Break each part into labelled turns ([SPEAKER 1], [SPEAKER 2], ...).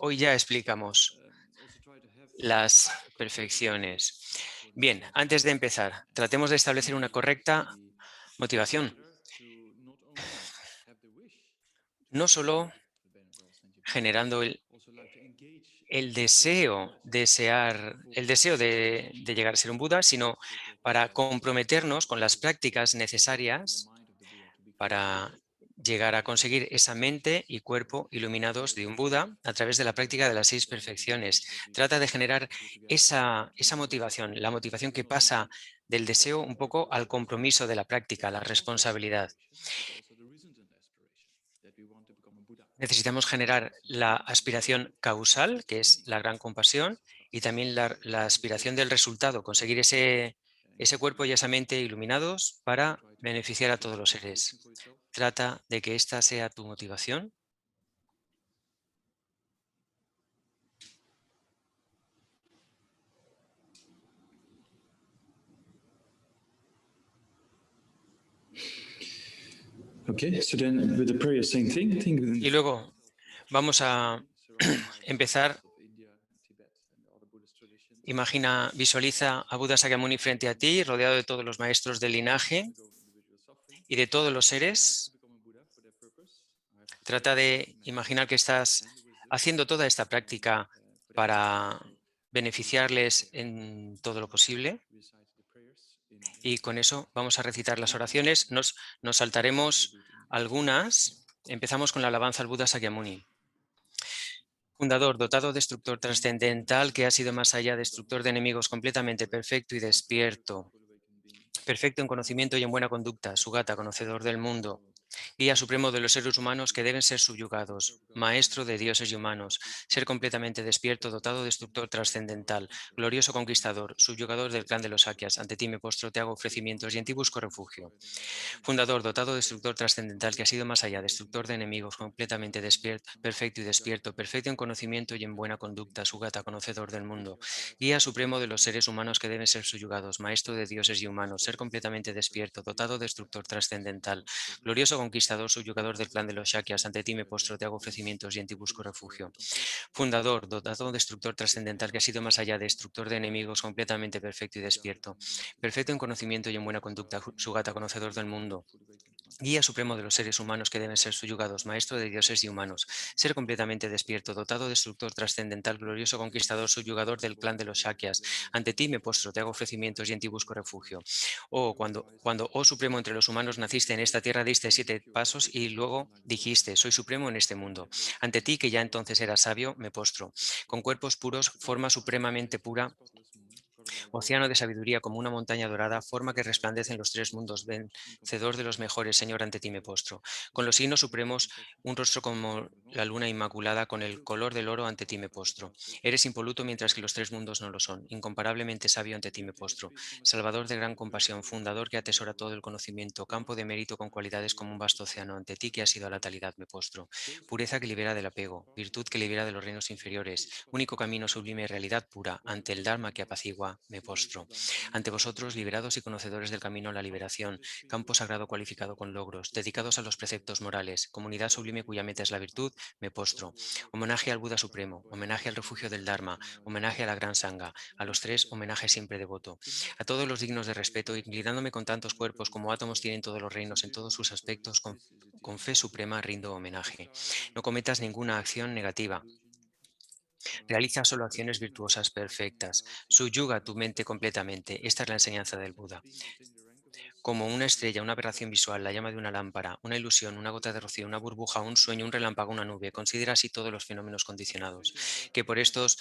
[SPEAKER 1] Hoy ya explicamos las perfecciones. Bien, antes de empezar, tratemos de establecer una correcta motivación. No solo generando el deseo de llegar a ser un Buda, sino para comprometernos con las prácticas necesarias para llegar a conseguir esa mente y cuerpo iluminados de un Buda a través de la práctica de las 6 perfecciones. Trata de generar esa motivación, la motivación que pasa del deseo un poco al compromiso de la práctica, a la responsabilidad. Necesitamos generar la aspiración causal, que es la gran compasión, y también la aspiración del resultado, conseguir ese cuerpo y esa mente iluminados para beneficiar a todos los seres. Trata de que esta sea tu motivación.
[SPEAKER 2] Okay, so then with the prayer, same thing. Think within
[SPEAKER 1] Y luego vamos a empezar. Imagina, visualiza a Buda Sakyamuni frente a ti, rodeado de todos los maestros del linaje y de todos los seres. Trata de imaginar que estás haciendo toda esta práctica para beneficiarles en todo lo posible. Y con eso vamos a recitar las oraciones. Nos saltaremos algunas. Empezamos con la alabanza al Buda Sakyamuni. Fundador, dotado, destructor, trascendental, que ha sido más allá, destructor de enemigos, completamente perfecto y despierto. Perfecto en conocimiento y en buena conducta, Sugata, conocedor del mundo. Guía supremo de los seres humanos que deben ser subyugados, maestro de dioses y humanos, ser completamente despierto, dotado, destructor trascendental, glorioso conquistador, subyugador del clan de los Sakyas, ante ti me postro, te hago ofrecimientos y en ti busco refugio. Fundador, dotado, destructor trascendental, que ha sido más allá, destructor de enemigos, completamente despierto, perfecto y despierto, perfecto en conocimiento y en buena conducta, Sugata, conocedor del mundo, guía supremo de los seres humanos que deben ser subyugados, maestro de dioses y humanos, ser completamente despierto, dotado, destructor trascendental, glorioso conquistador, subyugador del clan de los Shakyas, ante ti me postro, te hago ofrecimientos y en ti busco refugio. Fundador, dotado, destructor trascendental, que ha sido más allá, destructor de enemigos, completamente perfecto y despierto, perfecto en conocimiento y en buena conducta, Sugata, conocedor del mundo, guía supremo de los seres humanos que deben ser subyugados, maestro de dioses y humanos, ser completamente despierto, dotado, destructor trascendental, glorioso conquistador, subyugador del clan de los Shakyas, ante ti me postro, te hago ofrecimientos y en ti busco refugio. Oh supremo entre los humanos naciste en esta tierra, diste 7 pasos y luego dijiste, soy supremo en este mundo. Ante ti, que ya entonces eras sabio, me postro. Con cuerpos puros, forma supremamente pura, océano de sabiduría como una montaña dorada, forma que resplandece en los 3 mundos, vencedor de los mejores, Señor, ante ti me postro. Con los signos supremos, un rostro como la luna inmaculada, con el color del oro, ante ti me postro. Eres impoluto mientras que los 3 mundos no lo son, incomparablemente sabio, ante ti me postro. Salvador de gran compasión, fundador que atesora todo el conocimiento, campo de mérito con cualidades como un vasto océano, ante ti que has sido a la talidad me postro. Pureza que libera del apego, virtud que libera de los reinos inferiores, único camino sublime, realidad pura, ante el Dharma que apacigua, me postro. Ante vosotros, liberados y conocedores del camino a la liberación, campo sagrado cualificado con logros, dedicados a los preceptos morales, comunidad sublime cuya meta es la virtud, me postro. Homenaje al Buda Supremo, homenaje al refugio del Dharma, homenaje a la Gran Sangha, a los 3, homenaje siempre devoto. A todos los dignos de respeto, inclinándome con tantos cuerpos como átomos tienen todos los reinos en todos sus aspectos, con fe suprema rindo homenaje. No cometas ninguna acción negativa. Realiza solo acciones virtuosas perfectas. Subyuga tu mente completamente. Esta es la enseñanza del Buda. Como una estrella, una aberración visual, la llama de una lámpara, una ilusión, una gota de rocío, una burbuja, un sueño, un relámpago, una nube. Considera así todos los fenómenos condicionados. Que por estos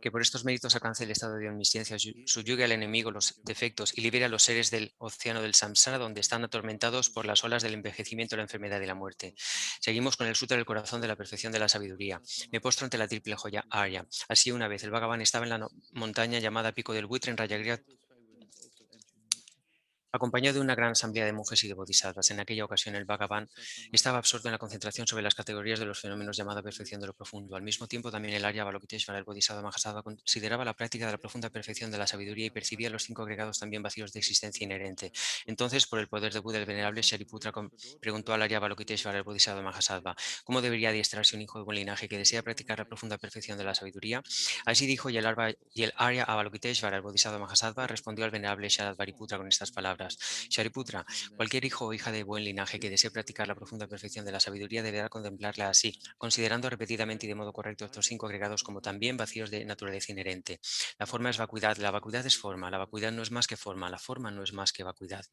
[SPEAKER 1] que por estos méritos alcance el estado de omnisciencia, subyugue al enemigo los defectos y libere a los seres del océano del samsara, donde están atormentados por las olas del envejecimiento, la enfermedad y la muerte. Seguimos con el sutra del corazón de la perfección de la sabiduría. Me postro ante la triple joya Arya. Así una vez el Bhagavan estaba en la montaña llamada Pico del Buitre en Rayagriya. acompañado de una gran asamblea de monjes y de bodhisattvas. En aquella ocasión, el Bhagavan estaba absorto en la concentración sobre las categorías de los fenómenos llamada perfección de lo profundo. Al mismo tiempo, también el Arya Avalokiteshvara, el Bodhisattva Mahasattva, consideraba la práctica de la profunda perfección de la sabiduría y percibía los 5 agregados también vacíos de existencia inherente. Entonces, por el poder de Buda, el venerable Shariputra preguntó al Arya Avalokiteshvara, el Bodhisattva Mahasattva, ¿cómo debería adiestrarse un hijo de buen linaje que desea practicar la profunda perfección de la sabiduría? Así dijo, y el Arya Avalokiteshvara, el Bodhisattva Mahasattva, respondió al venerable Sharadvariputra con estas palabras: Shariputra, cualquier hijo o hija de buen linaje que desee practicar la profunda perfección de la sabiduría deberá contemplarla así, considerando repetidamente y de modo correcto estos 5 agregados como también vacíos de naturaleza inherente. La forma es vacuidad, la vacuidad es forma, la vacuidad no es más que forma, la forma no es más que vacuidad.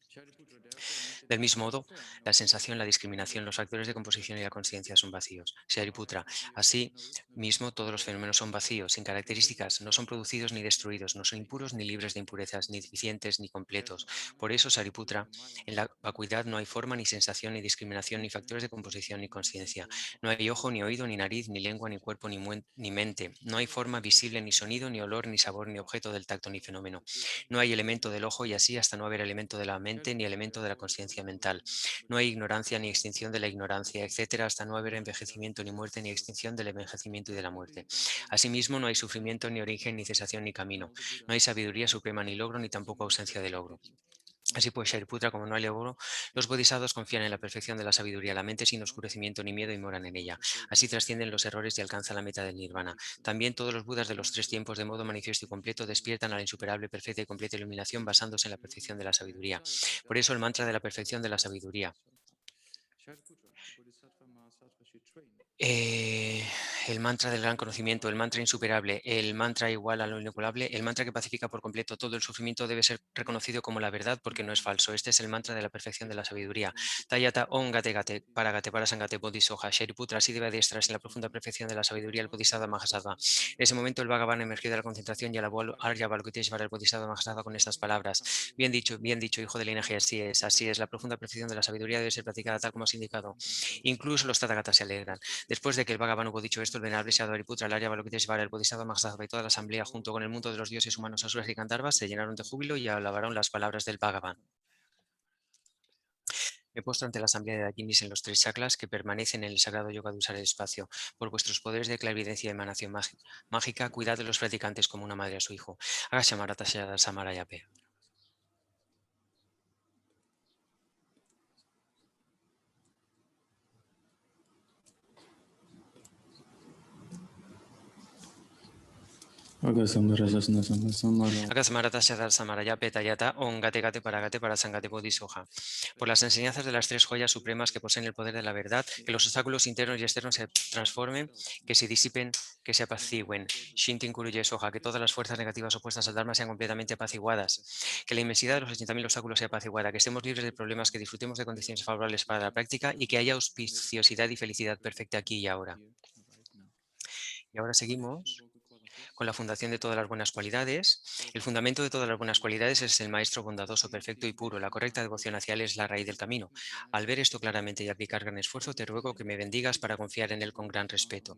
[SPEAKER 1] Del mismo modo, la sensación, la discriminación, los factores de composición y la conciencia son vacíos. Shariputra, así mismo todos los fenómenos son vacíos, sin características, no son producidos ni destruidos, no son impuros ni libres de impurezas, ni deficientes ni completos. Por eso, Shariputra, en la vacuidad no hay forma, ni sensación, ni discriminación, ni factores de composición, ni conciencia. No hay ojo, ni oído, ni nariz, ni lengua, ni cuerpo, ni mente. No hay forma visible, ni sonido, ni olor, ni sabor, ni objeto del tacto, ni fenómeno. No hay elemento del ojo y así hasta no haber elemento de la mente ni elemento de la conciencia mental. No hay ignorancia ni extinción de la ignorancia, etcétera, hasta no haber envejecimiento ni muerte ni extinción del envejecimiento y de la muerte. Asimismo, no hay sufrimiento ni origen ni cesación ni camino. No hay sabiduría suprema ni logro ni tampoco ausencia de logro. Así pues, Shariputra, como no hay logro, los bodhisattvas confían en la perfección de la sabiduría, la mente sin oscurecimiento ni miedo y moran en ella. Así trascienden los errores y alcanzan la meta del nirvana. También todos los budas de los 3 tiempos, de modo manifiesto y completo, despiertan a la insuperable, perfecta y completa iluminación basándose en la perfección de la sabiduría. Por eso el mantra de la perfección de la sabiduría. Eh, el mantra del gran conocimiento, el mantra insuperable, el mantra igual a lo incalculable, el mantra que pacifica por completo todo el sufrimiento debe ser reconocido como la verdad porque no es falso. Este es el mantra de la perfección de la sabiduría. Tayata Om Gate Gate para Sangate Bodhisoja Shariputra, así debe adiestrarse en la profunda perfección de la sabiduría el Bodhisattva Mahasattva. En ese momento el Bhagavan emergió de la concentración y alabó al Arya Avalokiteshvara el Bodhisattva Mahasattva con estas palabras: bien dicho, hijo del linaje, así es, la profunda perfección de la sabiduría debe ser practicada tal como has indicado. Incluso los Tathagatas se alegran. Después de que el Bhagavan hubo dicho esto, el venerable Shadariputra, el Arya Avalokiteshvara, el Bodhisattva Mahasattva y toda la asamblea, junto con el mundo de los dioses humanos, asuras y Gandharvas, se llenaron de júbilo y alabaron las palabras del Bhagavan. Me postro ante la asamblea de Dakinis en los 3 chakras que permanecen en el sagrado yoga de usar el espacio. Por vuestros poderes de clarividencia y emanación mágica, cuidad de los practicantes como una madre a su hijo. Agashamarata Shada Samarayape. Akasamarata Shadar Samarayate Tayata Ongate Gate para Sangate Bodhisoja. Por las enseñanzas de las 3 joyas supremas que poseen el poder de la verdad, que los obstáculos internos y externos se transformen, que se disipen, que se apacigüen. Shintin Kuruye Soja, que todas las fuerzas negativas opuestas al Dharma sean completamente apaciguadas, que la inmensidad de los 80.000 obstáculos sea apaciguada, que estemos libres de problemas, que disfrutemos de condiciones favorables para la práctica y que haya auspiciosidad y felicidad perfecta aquí y ahora. Y ahora seguimos con la fundación de todas las buenas cualidades. El fundamento de todas las buenas cualidades es el Maestro bondadoso, perfecto y puro. La correcta devoción hacia Él es la raíz del camino. Al ver esto claramente y aplicar gran esfuerzo, te ruego que me bendigas para confiar en Él con gran respeto.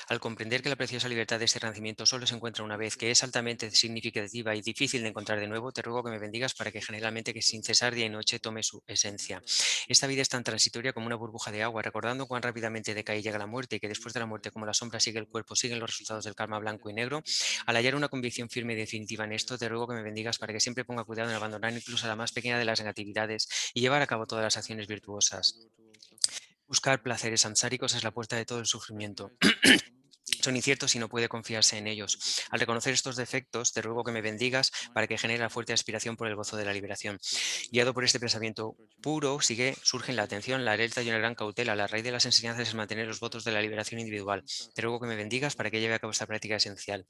[SPEAKER 1] Al comprender que la preciosa libertad de este renacimiento solo se encuentra una vez, que es altamente significativa y difícil de encontrar de nuevo, te ruego que me bendigas para que generalmente, que sin cesar día y noche, tome su esencia. Esta vida es tan transitoria como una burbuja de agua, recordando cuán rápidamente decae y llega la muerte, y que después de la muerte, como la sombra sigue el cuerpo, siguen los resultados del karma blanco y negro. Al hallar una convicción firme y definitiva en esto, te ruego que me bendigas para que siempre ponga cuidado en abandonar incluso la más pequeña de las negatividades y llevar a cabo todas las acciones virtuosas. Buscar placeres samsáricos es la puerta de todo el sufrimiento. Son inciertos y no puede confiarse en ellos. Al reconocer estos defectos, te ruego que me bendigas para que genere la fuerte aspiración por el gozo de la liberación. Guiado por este pensamiento puro, surgen la atención, la alerta y una gran cautela. La raíz de las enseñanzas es mantener los votos de la liberación individual. Te ruego que me bendigas para que lleve a cabo esta práctica esencial.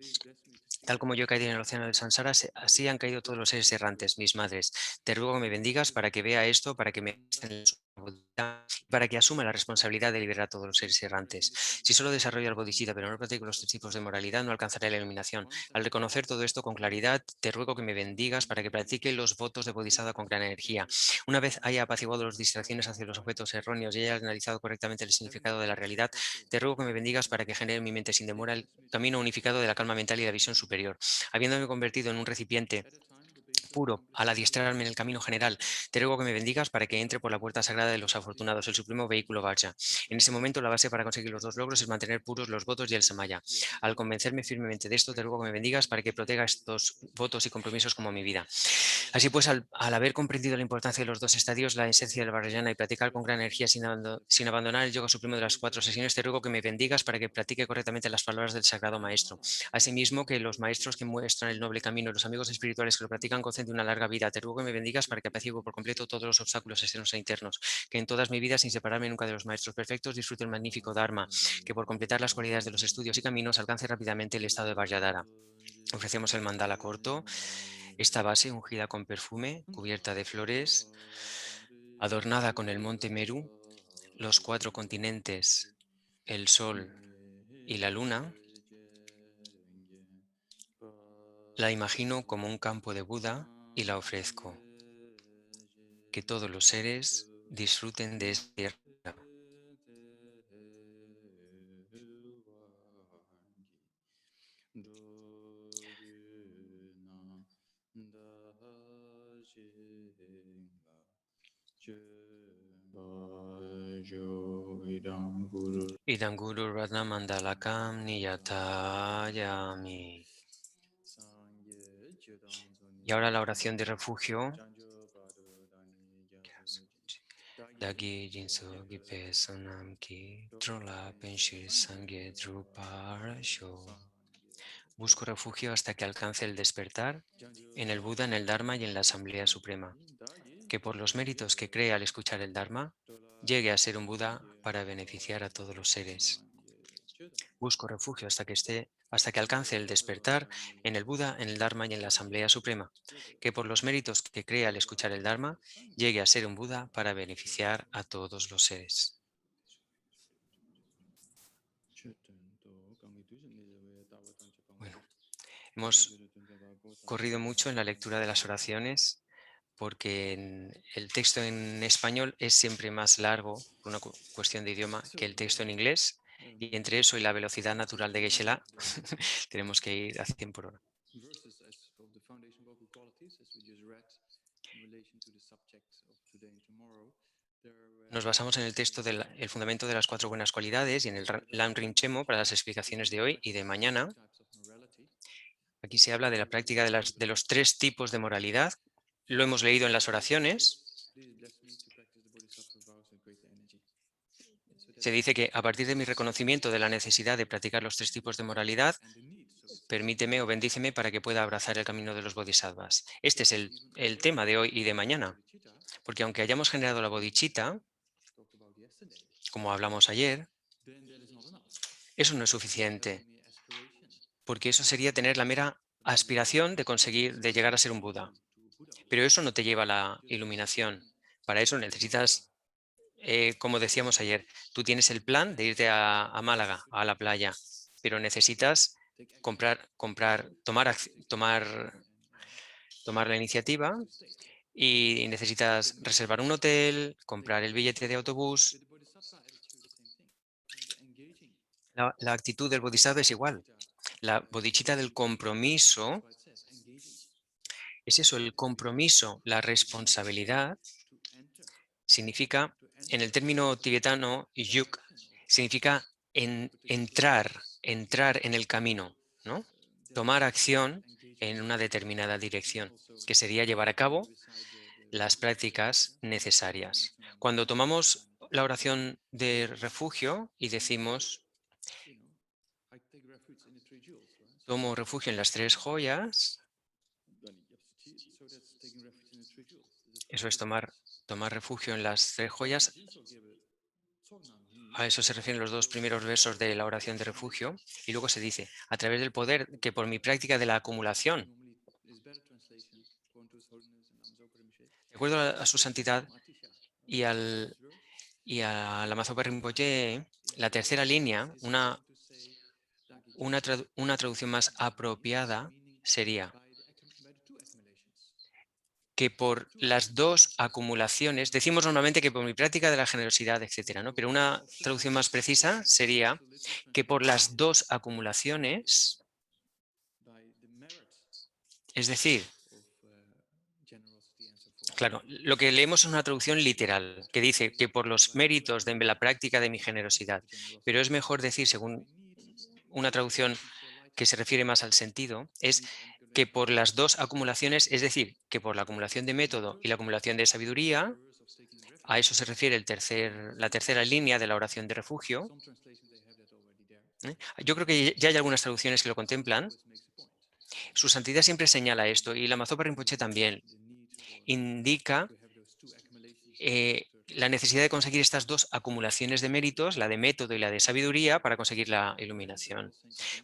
[SPEAKER 1] Tal como yo he caído en el océano del Sansara, así han caído todos los seres errantes, mis madres. Te ruego que me bendigas para que vea esto, para que me para que asuma la responsabilidad de liberar a todos los seres errantes. Si solo desarrollo el bodhisattva, pero no practico los 3 tipos de moralidad, no alcanzaré la iluminación. Al reconocer todo esto con claridad, te ruego que me bendigas para que practique los votos de bodhisattva con gran energía. Una vez haya apaciguado las distracciones hacia los objetos erróneos y haya analizado correctamente el significado de la realidad, te ruego que me bendigas para que genere en mi mente sin demora el camino unificado de la calma mental y la visión superior. Habiéndome convertido en un recipiente puro al adiestrarme en el camino general. Te ruego que me bendigas para que entre por la puerta sagrada de los afortunados, el supremo vehículo Vajra. En ese momento, la base para conseguir los dos logros es mantener puros los votos y el samaya. Al convencerme firmemente de esto, te ruego que me bendigas para que proteja estos votos y compromisos como mi vida. Así pues, al haber comprendido la importancia de los dos estadios, la esencia del Vajrayana y practicar con gran energía sin abandonar el yoga supremo de las 4 sesiones, te ruego que me bendigas para que practique correctamente las palabras del Sagrado Maestro. Asimismo, que los maestros que muestran el noble camino y los amigos espirituales que lo practican gocen de una larga vida. Te ruego que me bendigas para que apacigüe por completo todos los obstáculos externos e internos. Que en todas mi vida, sin separarme nunca de los maestros perfectos, disfrute el magnífico Dharma. Que por completar las cualidades de los estudios y caminos alcance rápidamente el estado de Vajradhara. Ofrecemos el mandala corto, esta base ungida con perfume, cubierta de flores, adornada con el monte Meru, los 4 continentes, el sol y la luna. La imagino como un campo de Buda y la ofrezco. Que todos los seres disfruten de esta tierra. Idam Guru Ratna Mandalakam Niyatayami. Y ahora la oración de refugio. Dagi Jinso Gipe Sonam Ki Trola Penshi Sangye Drupar Sho. Busco refugio hasta que alcance el despertar en el Buda, en el Dharma y en la Asamblea Suprema. Que por los méritos que cree al escuchar el Dharma, llegue a ser un Buda para beneficiar a todos los seres. Busco refugio hasta que alcance el despertar en el Buda, en el Dharma y en la Asamblea Suprema. Que por los méritos que cree al escuchar el Dharma, llegue a ser un Buda para beneficiar a todos los seres. Bueno, hemos corrido mucho en la lectura de las oraciones porque el texto en español es siempre más largo, por una cuestión de idioma, que el texto en inglés. Y entre eso y la velocidad natural de Geshe-la, tenemos que ir a 100 por hora. Nos basamos en el texto del fundamento de las 4 buenas cualidades y en el Lam Rinpoche para las explicaciones de hoy y de mañana. Aquí se habla de la práctica de los 3 tipos de moralidad. Lo hemos leído en las oraciones. Se dice que a partir de mi reconocimiento de la necesidad de practicar los 3 tipos de moralidad, permíteme o bendíceme para que pueda abrazar el camino de los bodhisattvas. Este es el tema de hoy y de mañana. Porque aunque hayamos generado la bodhicitta, como hablamos ayer, eso no es suficiente. Porque eso sería tener la mera aspiración de llegar a ser un Buda. Pero eso no te lleva a la iluminación. Para eso necesitas, como decíamos ayer, tú tienes el plan de irte a Málaga, a la playa, pero necesitas tomar la iniciativa y necesitas reservar un hotel, comprar el billete de autobús. La actitud del bodhisattva es igual. La bodhicitta del compromiso es eso, el compromiso, la responsabilidad. Significa, en el término tibetano, yuk, significa entrar en el camino, ¿no? Tomar acción en una determinada dirección, que sería llevar a cabo las prácticas necesarias. Cuando tomamos la oración de refugio y decimos, tomo refugio en las 3 joyas, eso es tomar refugio en las 3 joyas. A eso se refieren los 2 primeros versos de la oración de refugio. Y luego se dice, a través del poder que por mi práctica de la acumulación, de acuerdo a su santidad y a la Mazopa Rinpoche, la tercera línea, una traducción más apropiada sería que por las 2 acumulaciones, decimos normalmente que por mi práctica de la generosidad, etcétera, ¿no? Pero una traducción más precisa sería que por las 2 acumulaciones, es decir, Claro, lo que leemos es una traducción literal que dice que por los méritos de la práctica de mi generosidad, pero es mejor decir, según una traducción que se refiere más al sentido, es que por las dos acumulaciones, es decir, que por la acumulación de método y la acumulación de sabiduría, a eso se refiere la tercera línea de la oración de refugio. ¿Eh? Yo creo que ya hay algunas traducciones que lo contemplan. Su santidad siempre señala esto y la Mazopa Rinpoche también indica la necesidad de conseguir estas dos acumulaciones de méritos, la de método y la de sabiduría, para conseguir la iluminación,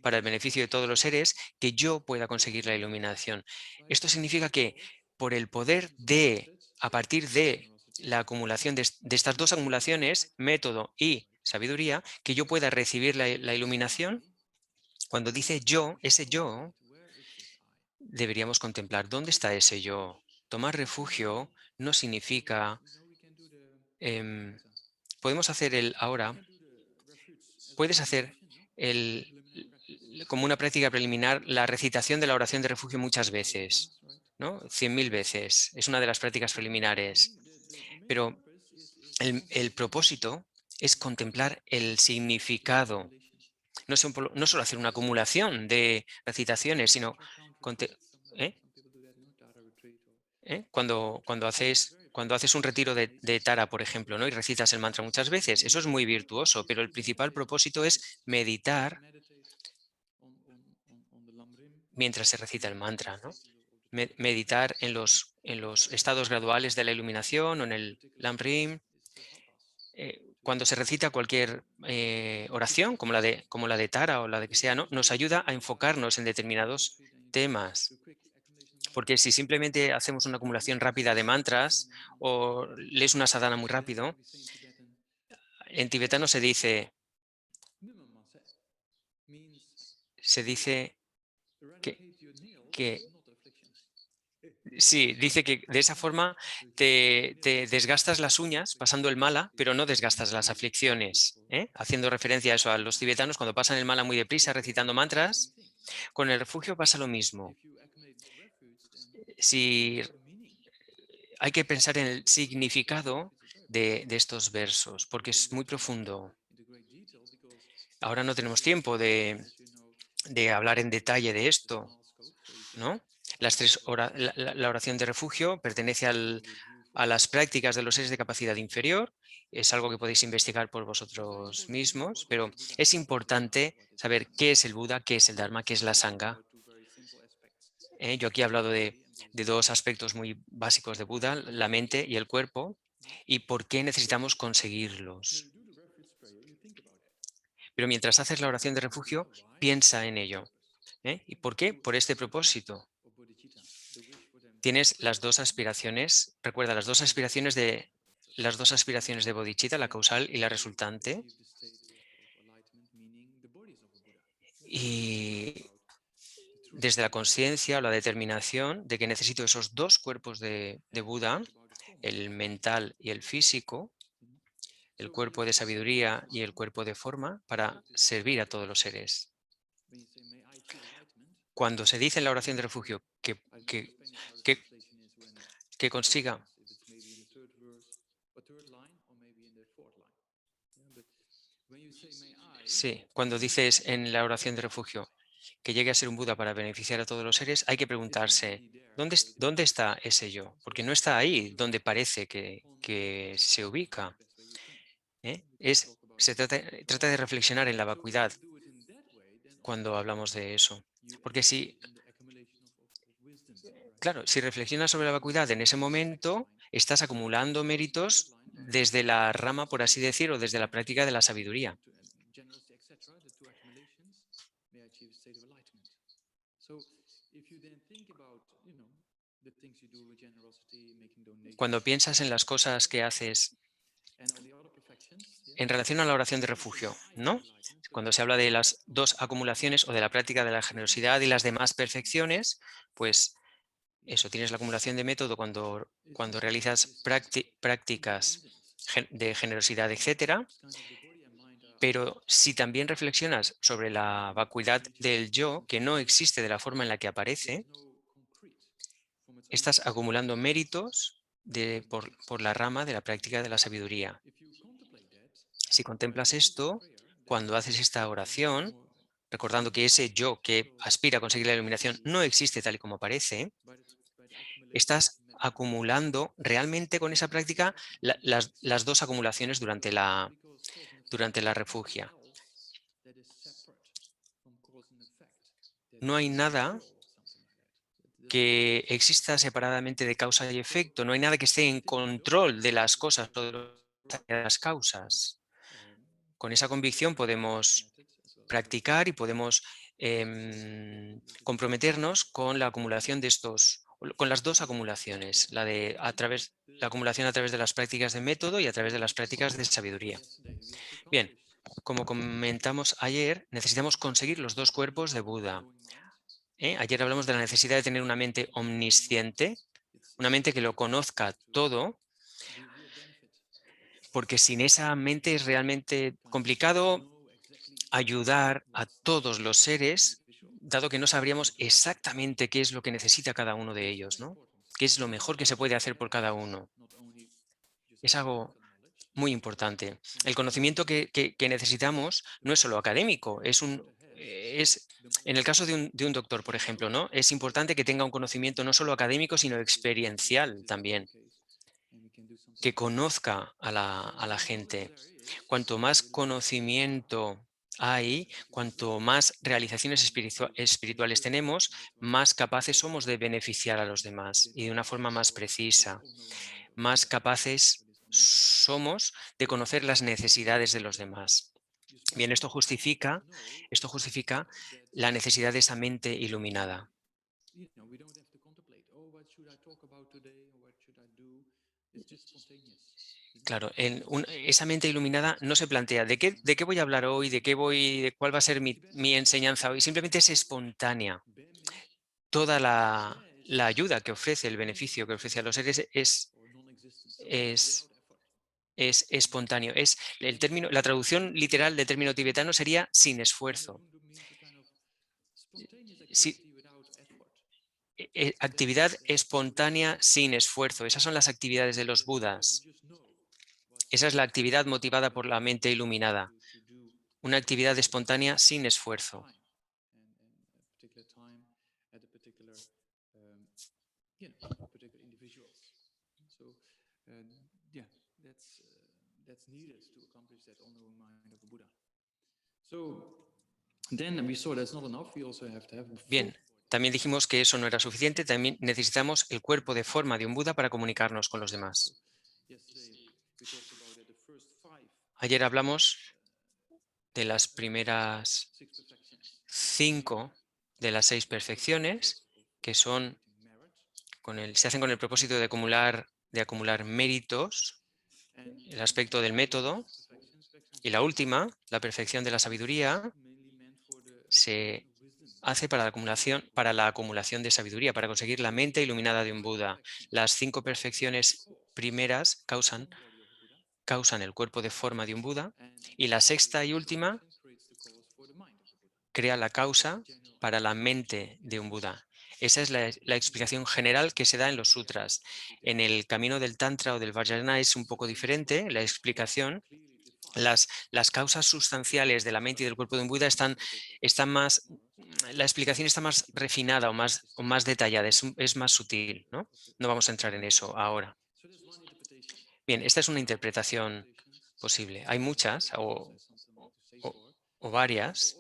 [SPEAKER 1] para el beneficio de todos los seres, que yo pueda conseguir la iluminación. Esto significa que por el poder a partir de la acumulación de estas dos acumulaciones, método y sabiduría, que yo pueda recibir la iluminación. Cuando dice yo, ese yo, deberíamos contemplar dónde está ese yo. Tomar refugio no significa em, podemos hacer puedes hacer como una práctica preliminar la recitación de la oración de refugio muchas veces, ¿no? 100.000 veces. Es una de las prácticas preliminares. Pero el propósito es contemplar el significado. No solo hacer una acumulación de recitaciones, sino ¿eh? Cuando haces un retiro de Tara, por ejemplo, ¿no? Y recitas el mantra muchas veces, eso es muy virtuoso, pero el principal propósito es meditar mientras se recita el mantra, ¿no? Meditar en los estados graduales de la iluminación o en el Lamrim. Cuando se recita cualquier oración, como la de Tara o la de que sea, ¿no? Nos ayuda a enfocarnos en determinados temas. Porque si simplemente hacemos una acumulación rápida de mantras o lees una sadhana muy rápido, en tibetano se dice que sí, dice que de esa forma te desgastas las uñas pasando el mala, pero no desgastas las aflicciones. Haciendo referencia a eso, a los tibetanos cuando pasan el mala muy deprisa recitando mantras, con el refugio pasa lo mismo. Si hay que pensar en el significado de estos versos, porque es muy profundo. Ahora no tenemos tiempo de hablar en detalle de esto, ¿no? La oración de refugio pertenece a las prácticas de los seres de capacidad inferior. Es algo que podéis investigar por vosotros mismos, pero es importante saber qué es el Buda, qué es el Dharma, qué es la Sangha. Yo aquí he hablado de dos aspectos muy básicos de Buda, la mente y el cuerpo, y por qué necesitamos conseguirlos. Pero mientras haces la oración de refugio, piensa en ello. ¿Y por qué? Por este propósito. Tienes las dos aspiraciones, recuerda las dos aspiraciones de bodhicitta, la causal y la resultante. Y desde la conciencia o la determinación de que necesito esos dos cuerpos de Buda, el mental y el físico, el cuerpo de sabiduría y el cuerpo de forma, para servir a todos los seres. Cuando se dice en la oración de refugio que, que, que consiga, sí, cuando dices en la oración de refugio que llegue a ser un Buda para beneficiar a todos los seres, hay que preguntarse, ¿dónde está ese yo? Porque no está ahí donde parece que se ubica. Se trata de reflexionar en la vacuidad cuando hablamos de eso. Porque claro, si reflexionas sobre la vacuidad en ese momento, estás acumulando méritos desde la rama, por así decirlo, desde la práctica de la sabiduría. Cuando piensas en las cosas que haces en relación a la oración de refugio, ¿no? Cuando se habla de las dos acumulaciones o de la práctica de la generosidad y las demás perfecciones, pues eso, tienes la acumulación de método cuando realizas prácticas de generosidad, etcétera. Pero si también reflexionas sobre la vacuidad del yo, que no existe de la forma en la que aparece, estás acumulando méritos por la rama de la práctica de la sabiduría. Si contemplas esto, cuando haces esta oración, recordando que ese yo que aspira a conseguir la iluminación no existe tal y como parece, estás acumulando realmente con esa práctica las dos acumulaciones durante la refugia. No hay nada que exista separadamente de causa y efecto, no hay nada que esté en control de las cosas o de las causas. Con esa convicción podemos practicar y podemos comprometernos con la acumulación de con las dos acumulaciones, la acumulación a través de las prácticas de método y a través de las prácticas de sabiduría. Bien, como comentamos ayer, necesitamos conseguir los dos cuerpos de Buda. Ayer hablamos de la necesidad de tener una mente omnisciente, una mente que lo conozca todo, porque sin esa mente es realmente complicado ayudar a todos los seres, dado que no sabríamos exactamente qué es lo que necesita cada uno de ellos, ¿no? ¿Qué es lo mejor que se puede hacer por cada uno? Es algo muy importante. El conocimiento que necesitamos no es solo académico, en el caso de un doctor, por ejemplo, ¿no? Es importante que tenga un conocimiento no solo académico, sino experiencial también, que conozca a la gente. Cuanto más conocimiento hay, cuanto más realizaciones espirituales tenemos, más capaces somos de beneficiar a los demás y de una forma más precisa. Más capaces somos de conocer las necesidades de los demás. Bien, esto justifica la necesidad de esa mente iluminada. Claro, esa mente iluminada no se plantea de qué voy a hablar hoy, de cuál va a ser mi enseñanza hoy. Simplemente es espontánea. Toda la ayuda que ofrece, el beneficio que ofrece a los seres es, es espontáneo. La traducción literal del término tibetano sería sin esfuerzo. Sí, actividad espontánea sin esfuerzo. Esas son las actividades de los Budas. Esa es la actividad motivada por la mente iluminada. Una actividad espontánea sin esfuerzo. Bien, también dijimos que eso no era suficiente, también necesitamos el cuerpo de forma de un Buda para comunicarnos con los demás. Ayer hablamos de las primeras 5 de las 6 perfecciones, que son se hacen con el propósito de acumular méritos, el aspecto del método, y la última, la perfección de la sabiduría, se hace para la acumulación de sabiduría, para conseguir la mente iluminada de un Buda. Las 5 perfecciones primeras causan el cuerpo de forma de un Buda, y la sexta y última crea la causa para la mente de un Buda. Esa es la explicación general que se da en los sutras. En el camino del Tantra o del Vajrayana es un poco diferente la explicación. Las causas sustanciales de la mente y del cuerpo de un Buda están más, la explicación está más refinada o más detallada, es más sutil, ¿no? No vamos a entrar en eso ahora. Bien, esta es una interpretación posible. Hay muchas o varias,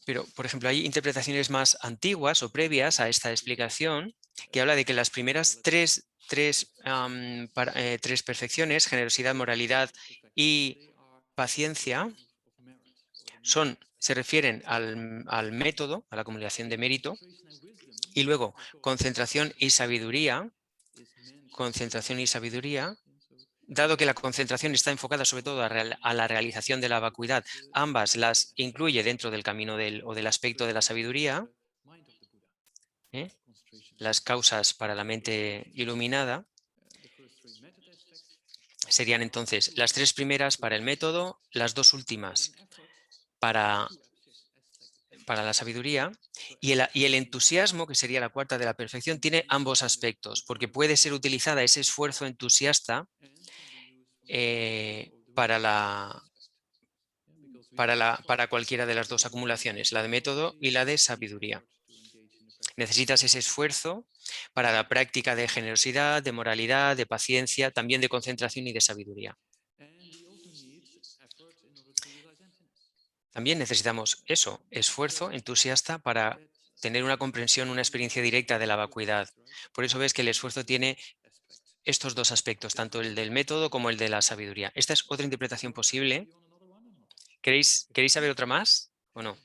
[SPEAKER 1] pero, por ejemplo, hay interpretaciones más antiguas o previas a esta explicación que habla de que las primeras tres perfecciones, generosidad, moralidad y paciencia, se refieren al método, a la acumulación de mérito, y luego concentración y sabiduría, dado que la concentración está enfocada sobre todo a la realización de la vacuidad, ambas las incluye dentro del camino o del aspecto de la sabiduría, ¿eh? Las causas para la mente iluminada serían entonces las 3 primeras para el método, las 2 últimas para para la sabiduría, y el entusiasmo, que sería la cuarta de la perfección, tiene ambos aspectos, porque puede ser utilizada ese esfuerzo entusiasta para para cualquiera de las dos acumulaciones, la de método y la de sabiduría. Necesitas ese esfuerzo para la práctica de generosidad, de moralidad, de paciencia, también de concentración y de sabiduría. También necesitamos eso, esfuerzo entusiasta para tener una comprensión, una experiencia directa de la vacuidad. Por eso ves que el esfuerzo tiene estos dos aspectos, tanto el del método como el de la sabiduría. Esta es otra interpretación posible. ¿Queréis saber otra más o no?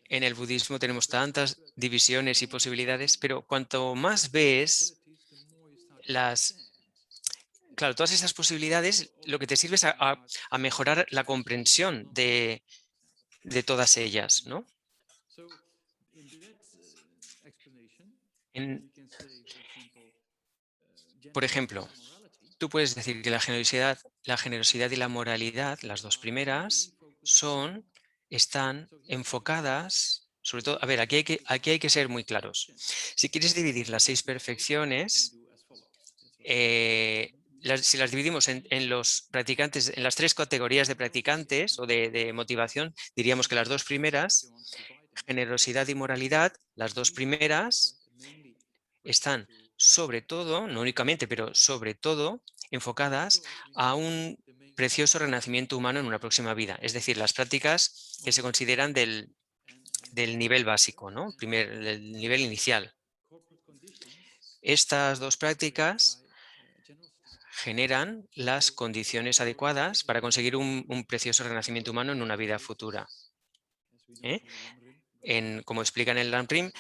[SPEAKER 1] En el budismo tenemos tantas divisiones y posibilidades, pero cuanto más ves claro, todas esas posibilidades, lo que te sirve es a mejorar la comprensión de todas ellas, ¿no? En- por ejemplo, tú puedes decir que la generosidad y la moralidad, las dos primeras, están enfocadas, sobre todo, a ver, aquí hay que ser muy claros. Si quieres dividir las 6 perfecciones, si las dividimos en los practicantes, en las 3 categorías de practicantes o de motivación, diríamos que las dos primeras, generosidad y moralidad, las dos primeras están sobre todo, no únicamente, pero sobre todo, enfocadas a un precioso renacimiento humano en una próxima vida. Es decir, las prácticas que se consideran del nivel básico, ¿no? Del nivel inicial. Estas dos prácticas generan las condiciones adecuadas para conseguir un precioso renacimiento humano en una vida futura. ¿eh? Como explica en el Lamrim,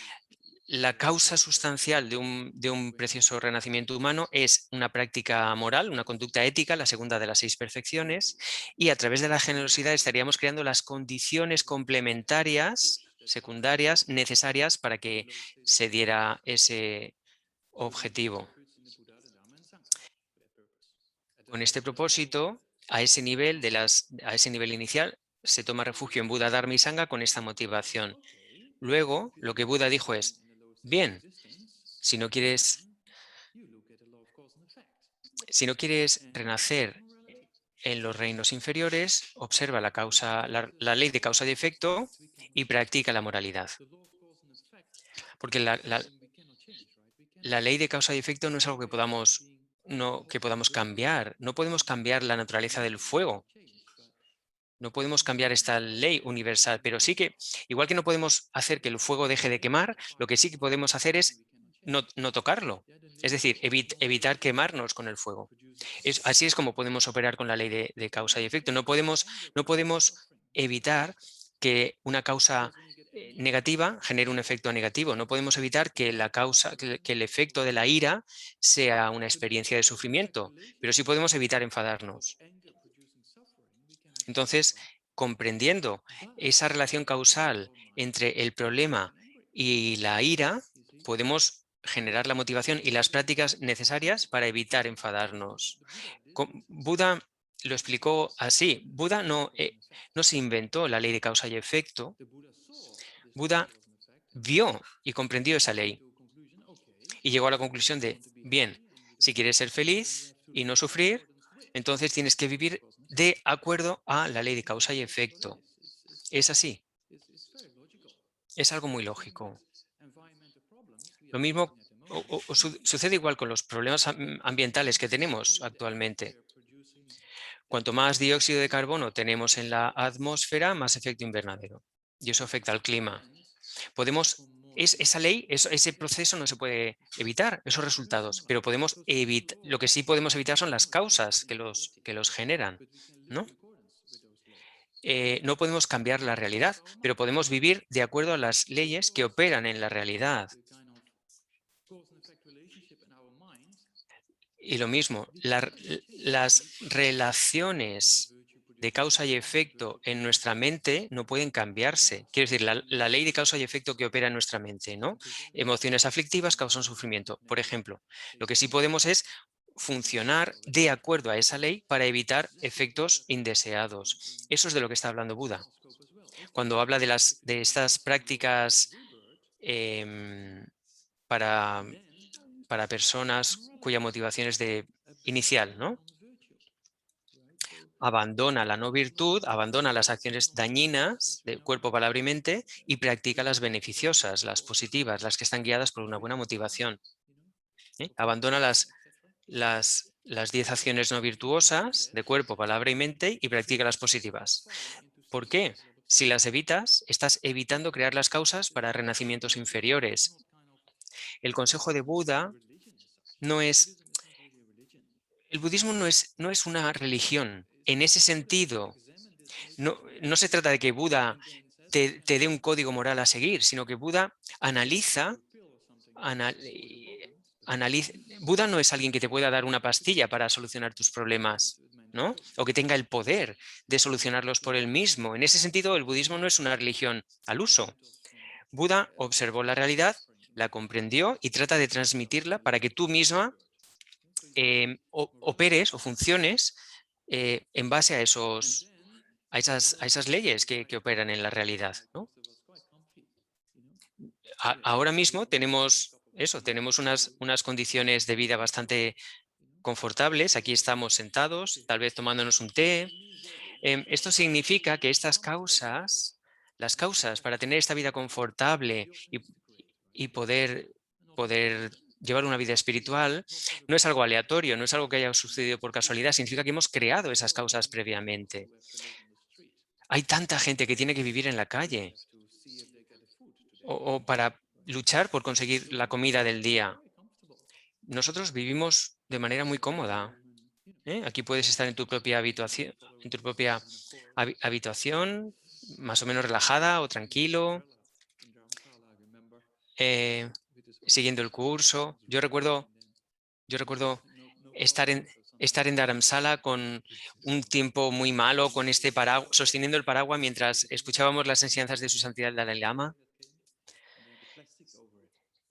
[SPEAKER 1] la causa sustancial de un precioso renacimiento humano es una práctica moral, una conducta ética, la segunda de las 6 perfecciones, y a través de la generosidad estaríamos creando las condiciones complementarias, secundarias, necesarias para que se diera ese objetivo. Con este propósito, a ese nivel a ese nivel inicial, se toma refugio en Buda, Dharma y Sangha con esta motivación. Luego, lo que Buda dijo es, bien, si no quieres, si no quieres renacer en los reinos inferiores, observa la ley de causa y efecto y practica la moralidad. Porque la ley de causa y efecto no es algo que podamos cambiar. No podemos cambiar la naturaleza del fuego. No podemos cambiar esta ley universal, pero sí que, igual que no podemos hacer que el fuego deje de quemar, lo que sí que podemos hacer es no tocarlo. Es decir, evitar quemarnos con el fuego. Así es como podemos operar con la ley de causa y efecto. No podemos evitar que una causa negativa genere un efecto negativo. No podemos evitar que que el efecto de la ira sea una experiencia de sufrimiento, pero sí podemos evitar enfadarnos. Entonces, comprendiendo esa relación causal entre el problema y la ira, podemos generar la motivación y las prácticas necesarias para evitar enfadarnos. Buda lo explicó así. Buda no se inventó la ley de causa y efecto. Buda vio y comprendió esa ley y llegó a la conclusión de, bien, si quieres ser feliz y no sufrir, entonces tienes que vivir de acuerdo a la ley de causa y efecto. Es así, es algo muy lógico. Lo mismo sucede igual con los problemas ambientales que tenemos actualmente. Cuanto más dióxido de carbono tenemos en la atmósfera, más efecto invernadero. Y eso afecta al clima. Esa ley, ese proceso no se puede evitar, esos resultados, pero lo que sí podemos evitar son las causas que los generan, ¿no? No podemos cambiar la realidad, pero podemos vivir de acuerdo a las leyes que operan en la realidad. Y lo mismo, las relaciones de causa y efecto en nuestra mente no pueden cambiarse. Quiero decir, la ley de causa y efecto que opera en nuestra mente, ¿no? Emociones aflictivas causan sufrimiento. Por ejemplo, lo que sí podemos es funcionar de acuerdo a esa ley para evitar efectos indeseados. Eso es de lo que está hablando Buda. Cuando habla de estas prácticas em, para, para personas cuya motivación es inicial, ¿no? Abandona la no virtud, abandona las acciones dañinas de cuerpo, palabra y mente y practica las beneficiosas, las positivas, las que están guiadas por una buena motivación. Abandona las 10 acciones no virtuosas de cuerpo, palabra y mente y practica las positivas. ¿Por qué? Si las evitas, estás evitando crear las causas para renacimientos inferiores. El consejo de Buda no es, el budismo no es una religión. En ese sentido, no se trata de que Buda te dé un código moral a seguir, sino que Buda analiza, analiza. Buda no es alguien que te pueda dar una pastilla para solucionar tus problemas, ¿no? O que tenga el poder de solucionarlos por él mismo. En ese sentido, el budismo no es una religión al uso. Buda observó la realidad, la comprendió y trata de transmitirla para que tú misma operes o funciones en base a esas leyes que operan en la realidad, ¿no? Ahora mismo tenemos eso, tenemos unas condiciones de vida bastante confortables. Aquí estamos sentados, tal vez tomándonos un té. Esto significa que estas causas, las causas para tener esta vida confortable y poder llevar una vida espiritual, no es algo aleatorio, no es algo que haya sucedido por casualidad, significa que hemos creado esas causas previamente. Hay tanta gente que tiene que vivir en la calle o para luchar por conseguir la comida del día. Nosotros vivimos de manera muy cómoda. Aquí puedes estar en tu propia habitación, más o menos relajada o tranquilo, eh, siguiendo el curso. Yo recuerdo estar en Dharamsala con un tiempo muy malo, con este paraguas, sosteniendo el paraguas mientras escuchábamos las enseñanzas de su santidad el Dalai Lama.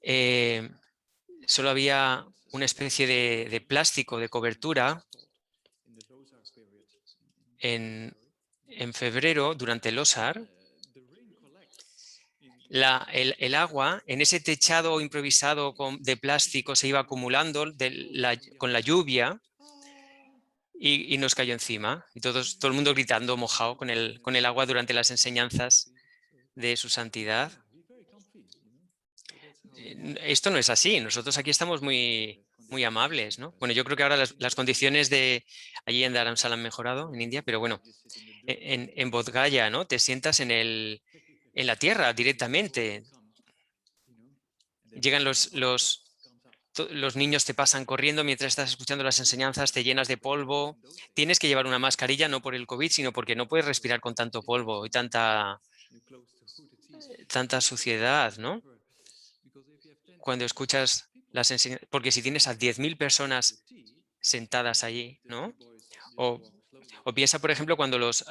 [SPEAKER 1] Eh, Solo había una especie de plástico de cobertura en, febrero, durante el Osar. El agua en ese techado improvisado de plástico se iba acumulando con la lluvia y nos cayó encima. Y todo el mundo gritando mojado con el agua durante las enseñanzas de su santidad. Esto no es así. Nosotros aquí estamos muy amables, ¿no? Bueno, yo creo que ahora las condiciones de allí en Dharamsala han mejorado en India, pero bueno, en Bodh Gaya, ¿no? Te sientas en la tierra directamente. Llegan los niños, te pasan corriendo mientras estás escuchando las enseñanzas, te llenas de polvo. Tienes que llevar una mascarilla no por el COVID, sino porque no puedes respirar con tanto polvo y tanta suciedad, ¿no? Cuando escuchas las enseñanzas, porque si tienes a 10.000 personas sentadas allí, ¿no? O, o piensa, por ejemplo, cuando los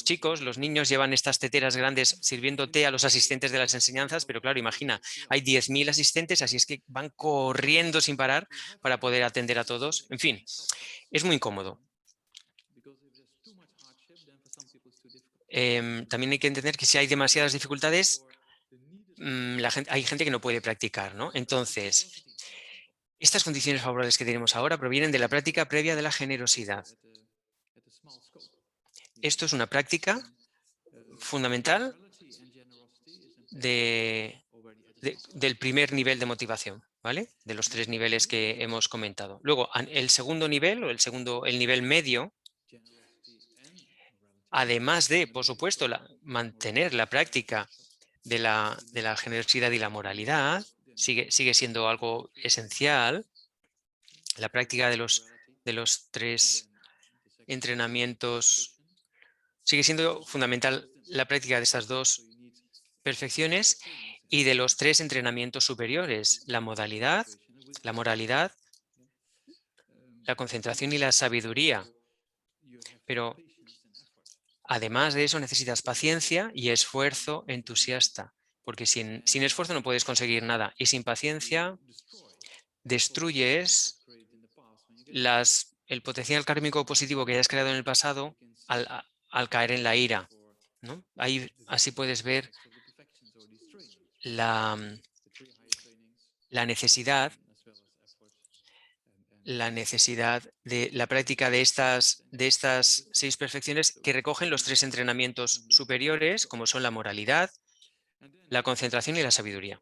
[SPEAKER 1] chicos, los niños llevan estas teteras grandes sirviendo té a los asistentes de las enseñanzas, pero claro, imagina, hay 10.000 asistentes, así es que van corriendo sin parar para poder atender a todos. En fin, es muy incómodo. También hay que entender que si hay demasiadas dificultades, hay gente que no puede practicar, ¿no? Entonces, estas condiciones favorables que tenemos ahora provienen de la práctica previa de la generosidad. Esto es una práctica fundamental del primer nivel de motivación, ¿vale? De los 3 niveles que hemos comentado. Luego, el segundo nivel o el nivel medio, además de, por supuesto, mantener la práctica de la generosidad y la moralidad, sigue siendo algo esencial. La práctica de los 3 entrenamientos sigue siendo fundamental, la práctica de estas 2 perfecciones y de los 3 entrenamientos superiores, la modalidad, la moralidad, la concentración y la sabiduría. Pero además de eso necesitas paciencia y esfuerzo entusiasta, porque sin esfuerzo no puedes conseguir nada y sin paciencia destruyes el potencial kármico positivo que hayas creado en el pasado al caer en la ira, ¿no? Ahí, así puedes ver la, la necesidad de la práctica de estas 6 perfecciones que recogen los 3 entrenamientos superiores, como son la moralidad, la concentración y la sabiduría.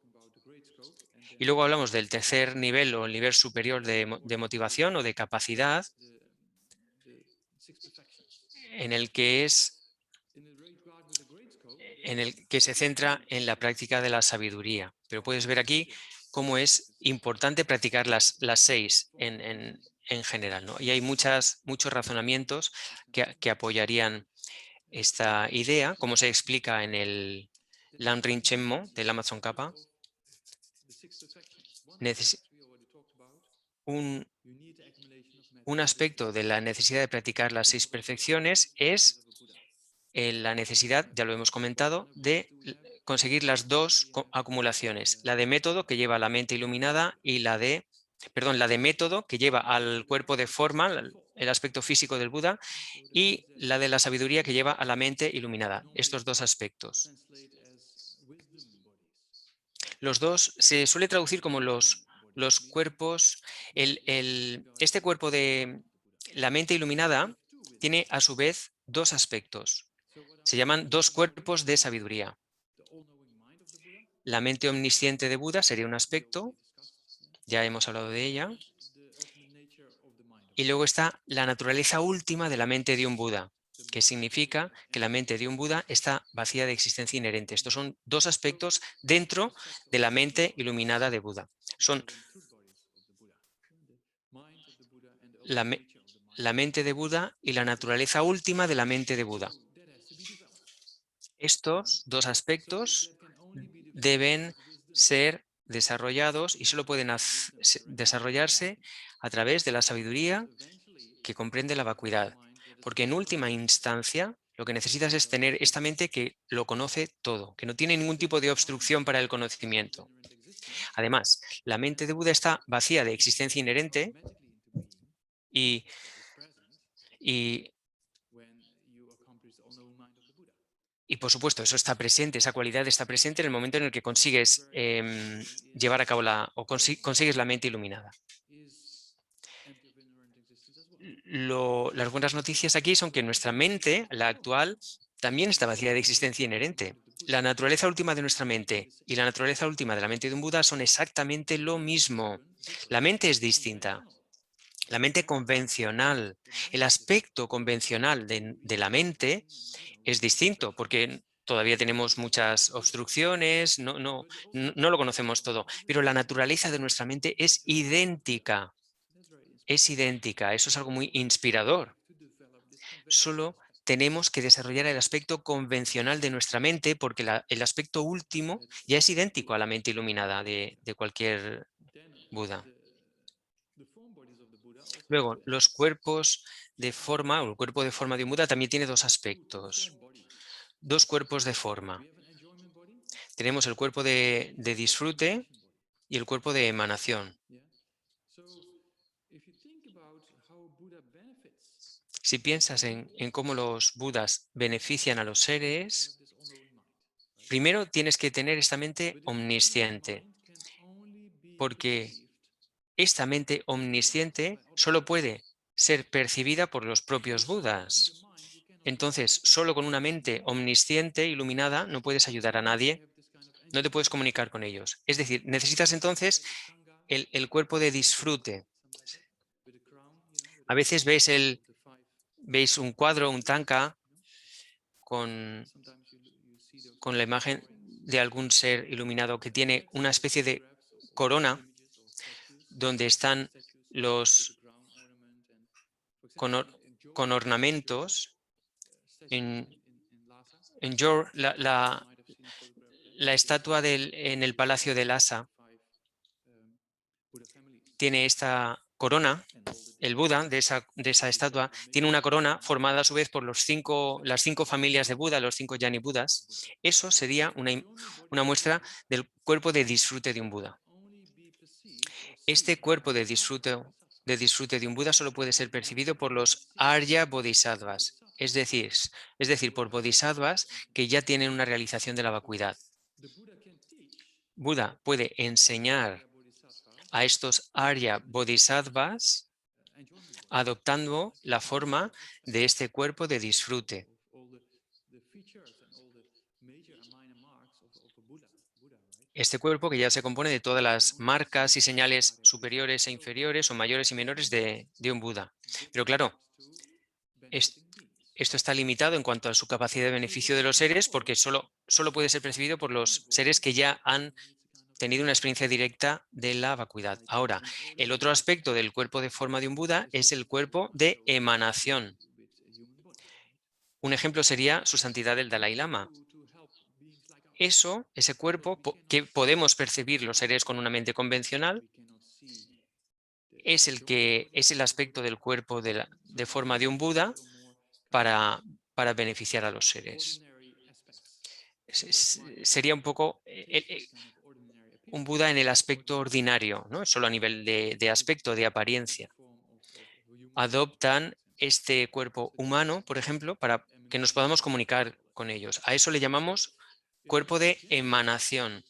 [SPEAKER 1] Y luego hablamos del tercer nivel o el nivel superior de motivación o de capacidad, en el que se centra en la práctica de la sabiduría. Pero puedes ver aquí cómo es importante practicar las 6 en general, ¿no? Y hay muchos razonamientos que apoyarían esta idea, como se explica en el Lamrim Chenmo del Amazon Kappa. Un aspecto de la necesidad de practicar las 6 perfecciones es la necesidad, ya lo hemos comentado, de conseguir las 2 acumulaciones, la de método que lleva a la mente iluminada y la de método que lleva al cuerpo de forma, el aspecto físico del Buda, y la de la sabiduría que lleva a la mente iluminada. Estos 2 aspectos. Los 2 se suele traducir como los cuerpos. Este cuerpo de la mente iluminada tiene a su vez 2 aspectos. Se llaman 2 cuerpos de sabiduría. La mente omnisciente de Buda sería un aspecto, ya hemos hablado de ella. Y luego está la naturaleza última de la mente de un Buda, que significa que la mente de un Buda está vacía de existencia inherente. Estos son 2 aspectos dentro de la mente iluminada de Buda. Son la mente de Buda y la naturaleza última de la mente de Buda. Estos 2 aspectos deben ser desarrollados y solo pueden desarrollarse a través de la sabiduría que comprende la vacuidad. Porque en última instancia lo que necesitas es tener esta mente que lo conoce todo, que no tiene ningún tipo de obstrucción para el conocimiento. Además, la mente de Buda está vacía de existencia inherente y, y Y por supuesto, eso está presente, esa cualidad está presente en el momento en el que consigues llevar a cabo consigues la mente iluminada. Las buenas noticias aquí son que nuestra mente, la actual, también está vacía de existencia inherente. La naturaleza última de nuestra mente y la naturaleza última de la mente de un Buda son exactamente lo mismo. La mente es distinta. La mente convencional, el aspecto convencional de la mente es distinto porque todavía tenemos muchas obstrucciones, no lo conocemos todo, pero la naturaleza de nuestra mente es idéntica. Es idéntica. Eso es algo muy inspirador. Solo tenemos que desarrollar el aspecto convencional de nuestra mente porque el aspecto último ya es idéntico a la mente iluminada de cualquier Buda. Luego, los cuerpos de forma, o el cuerpo de forma de un Buda también tiene 2 aspectos. 2 cuerpos de forma. Tenemos el cuerpo de disfrute y el cuerpo de emanación. Si piensas en cómo los Budas benefician a los seres, primero tienes que tener esta mente omnisciente, porque esta mente omnisciente solo puede ser percibida por los propios Budas. Entonces, solo con una mente omnisciente, iluminada, no puedes ayudar a nadie, no te puedes comunicar con ellos. Es decir, necesitas entonces el cuerpo de disfrute. A veces veis un cuadro, un tanka, con la imagen de algún ser iluminado que tiene una especie de corona donde están los con ornamentos. En Jor, la estatua en el Palacio de Lhasa tiene esta corona. El Buda de esa estatua tiene una corona formada a su vez por las 5 familias de Buda, los 5 Yani Budas. Eso sería una muestra del cuerpo de disfrute de un Buda. Este cuerpo de disfrute de disfrute de un Buda solo puede ser percibido por los Arya Bodhisattvas, es decir, por bodhisattvas que ya tienen una realización de la vacuidad. Buda puede enseñar a estos Arya Bodhisattvas adoptando la forma de este cuerpo de disfrute. Este cuerpo que ya se compone de todas las marcas y señales superiores e inferiores o mayores y menores de un Buda. Pero claro, esto está limitado en cuanto a su capacidad de beneficio de los seres porque solo puede ser percibido por los seres que ya han tenido una experiencia directa de la vacuidad. Ahora, el otro aspecto del cuerpo de forma de un Buda es el cuerpo de emanación. Un ejemplo sería su santidad el Dalai Lama. Ese cuerpo que podemos percibir los seres con una mente convencional, es el aspecto del cuerpo de forma de un Buda para beneficiar a los seres. Sería un poco un Buda en el aspecto ordinario, ¿no? Solo a nivel de aspecto, de apariencia. Adoptan este cuerpo humano, por ejemplo, para que nos podamos comunicar con ellos. A eso le llamamos cuerpo de emanación.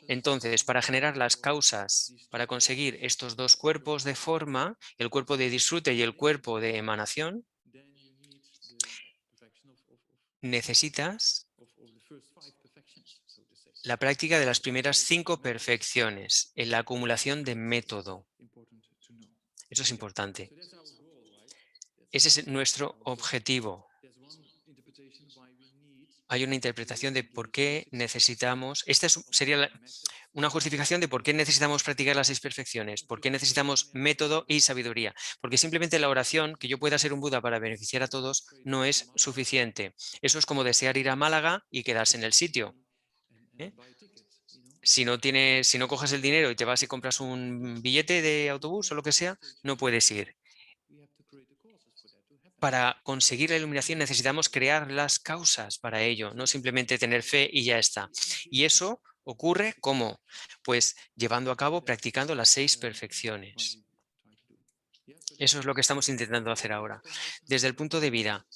[SPEAKER 1] Entonces, para generar las causas, para conseguir estos dos cuerpos de forma, el cuerpo de disfrute y el cuerpo de emanación, necesitas la práctica de las primeras 5 perfecciones en la acumulación de método. Eso es importante. Ese es nuestro objetivo. Hay una interpretación de por qué necesitamos, sería una justificación de por qué necesitamos practicar las 6 perfecciones, por qué necesitamos método y sabiduría, porque simplemente la oración, que yo pueda ser un Buda para beneficiar a todos, no es suficiente. Eso es como desear ir a Málaga y quedarse en el sitio, ¿eh? Si no coges el dinero y te vas y compras un billete de autobús o lo que sea, no puedes ir. Para conseguir la iluminación necesitamos crear las causas para ello, no simplemente tener fe y ya está. Y eso ocurre ¿cómo? Pues llevando a cabo, practicando las 6 perfecciones. Eso es lo que estamos intentando hacer ahora. Desde el punto de vista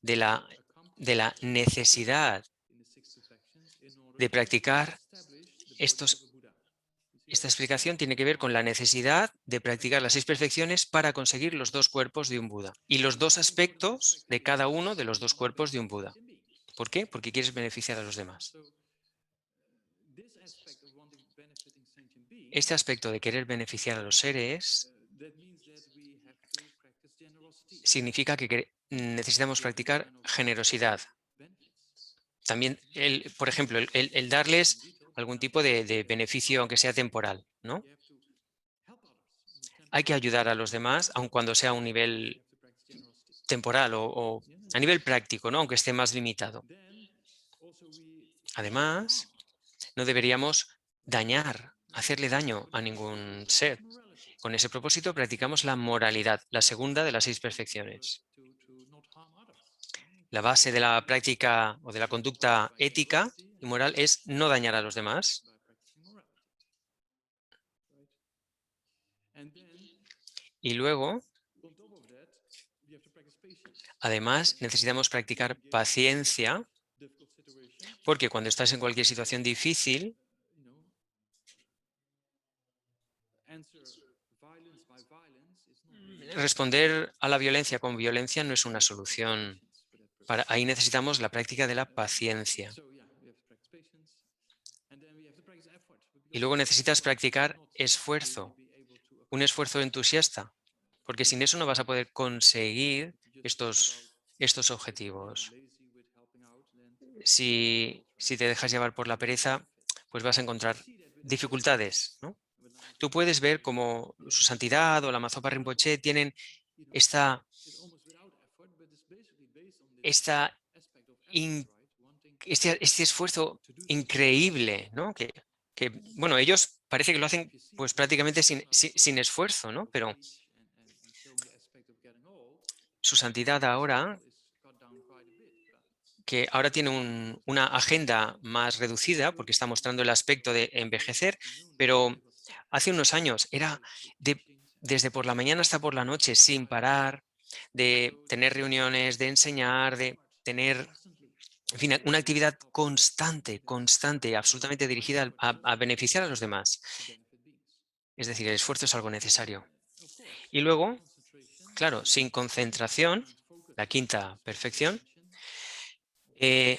[SPEAKER 1] de la necesidad de practicar esta explicación tiene que ver con la necesidad de practicar las 6 perfecciones para conseguir los 2 cuerpos de un Buda y los 2 aspectos de cada uno de los 2 cuerpos de un Buda. ¿Por qué? Porque quieres beneficiar a los demás. Este aspecto de querer beneficiar a los seres significa que necesitamos practicar generosidad. También, por ejemplo, el darles algún tipo de beneficio, aunque sea temporal, ¿no? Hay que ayudar a los demás, aun cuando sea a un nivel temporal o a nivel práctico, ¿no? Aunque esté más limitado. Además, no deberíamos hacerle daño a ningún ser. Con ese propósito practicamos la moralidad, la segunda de las 6 perfecciones. La base de la práctica o de la conducta ética y moral es no dañar a los demás. Y luego, además, necesitamos practicar paciencia, porque cuando estás en cualquier situación difícil, responder a la violencia con violencia no es una solución. Ahí necesitamos la práctica de la paciencia. Y luego necesitas practicar esfuerzo, un esfuerzo entusiasta, porque sin eso no vas a poder conseguir estos objetivos. Si te dejas llevar por la pereza, pues vas a encontrar dificultades, ¿no? Tú puedes ver cómo su santidad o la Mazopa Rinpoche tienen esta, esta este esfuerzo increíble, ¿no? Bueno, ellos parece que lo hacen pues prácticamente sin esfuerzo, ¿no? Pero su santidad ahora, que ahora tiene una agenda más reducida porque está mostrando el aspecto de envejecer, pero hace unos años era de desde por la mañana hasta por la noche sin parar, de tener reuniones, de enseñar, de tener, en fin, una actividad constante, absolutamente dirigida a beneficiar a los demás. Es decir, el esfuerzo es algo necesario. Y luego, claro, sin concentración, la quinta perfección,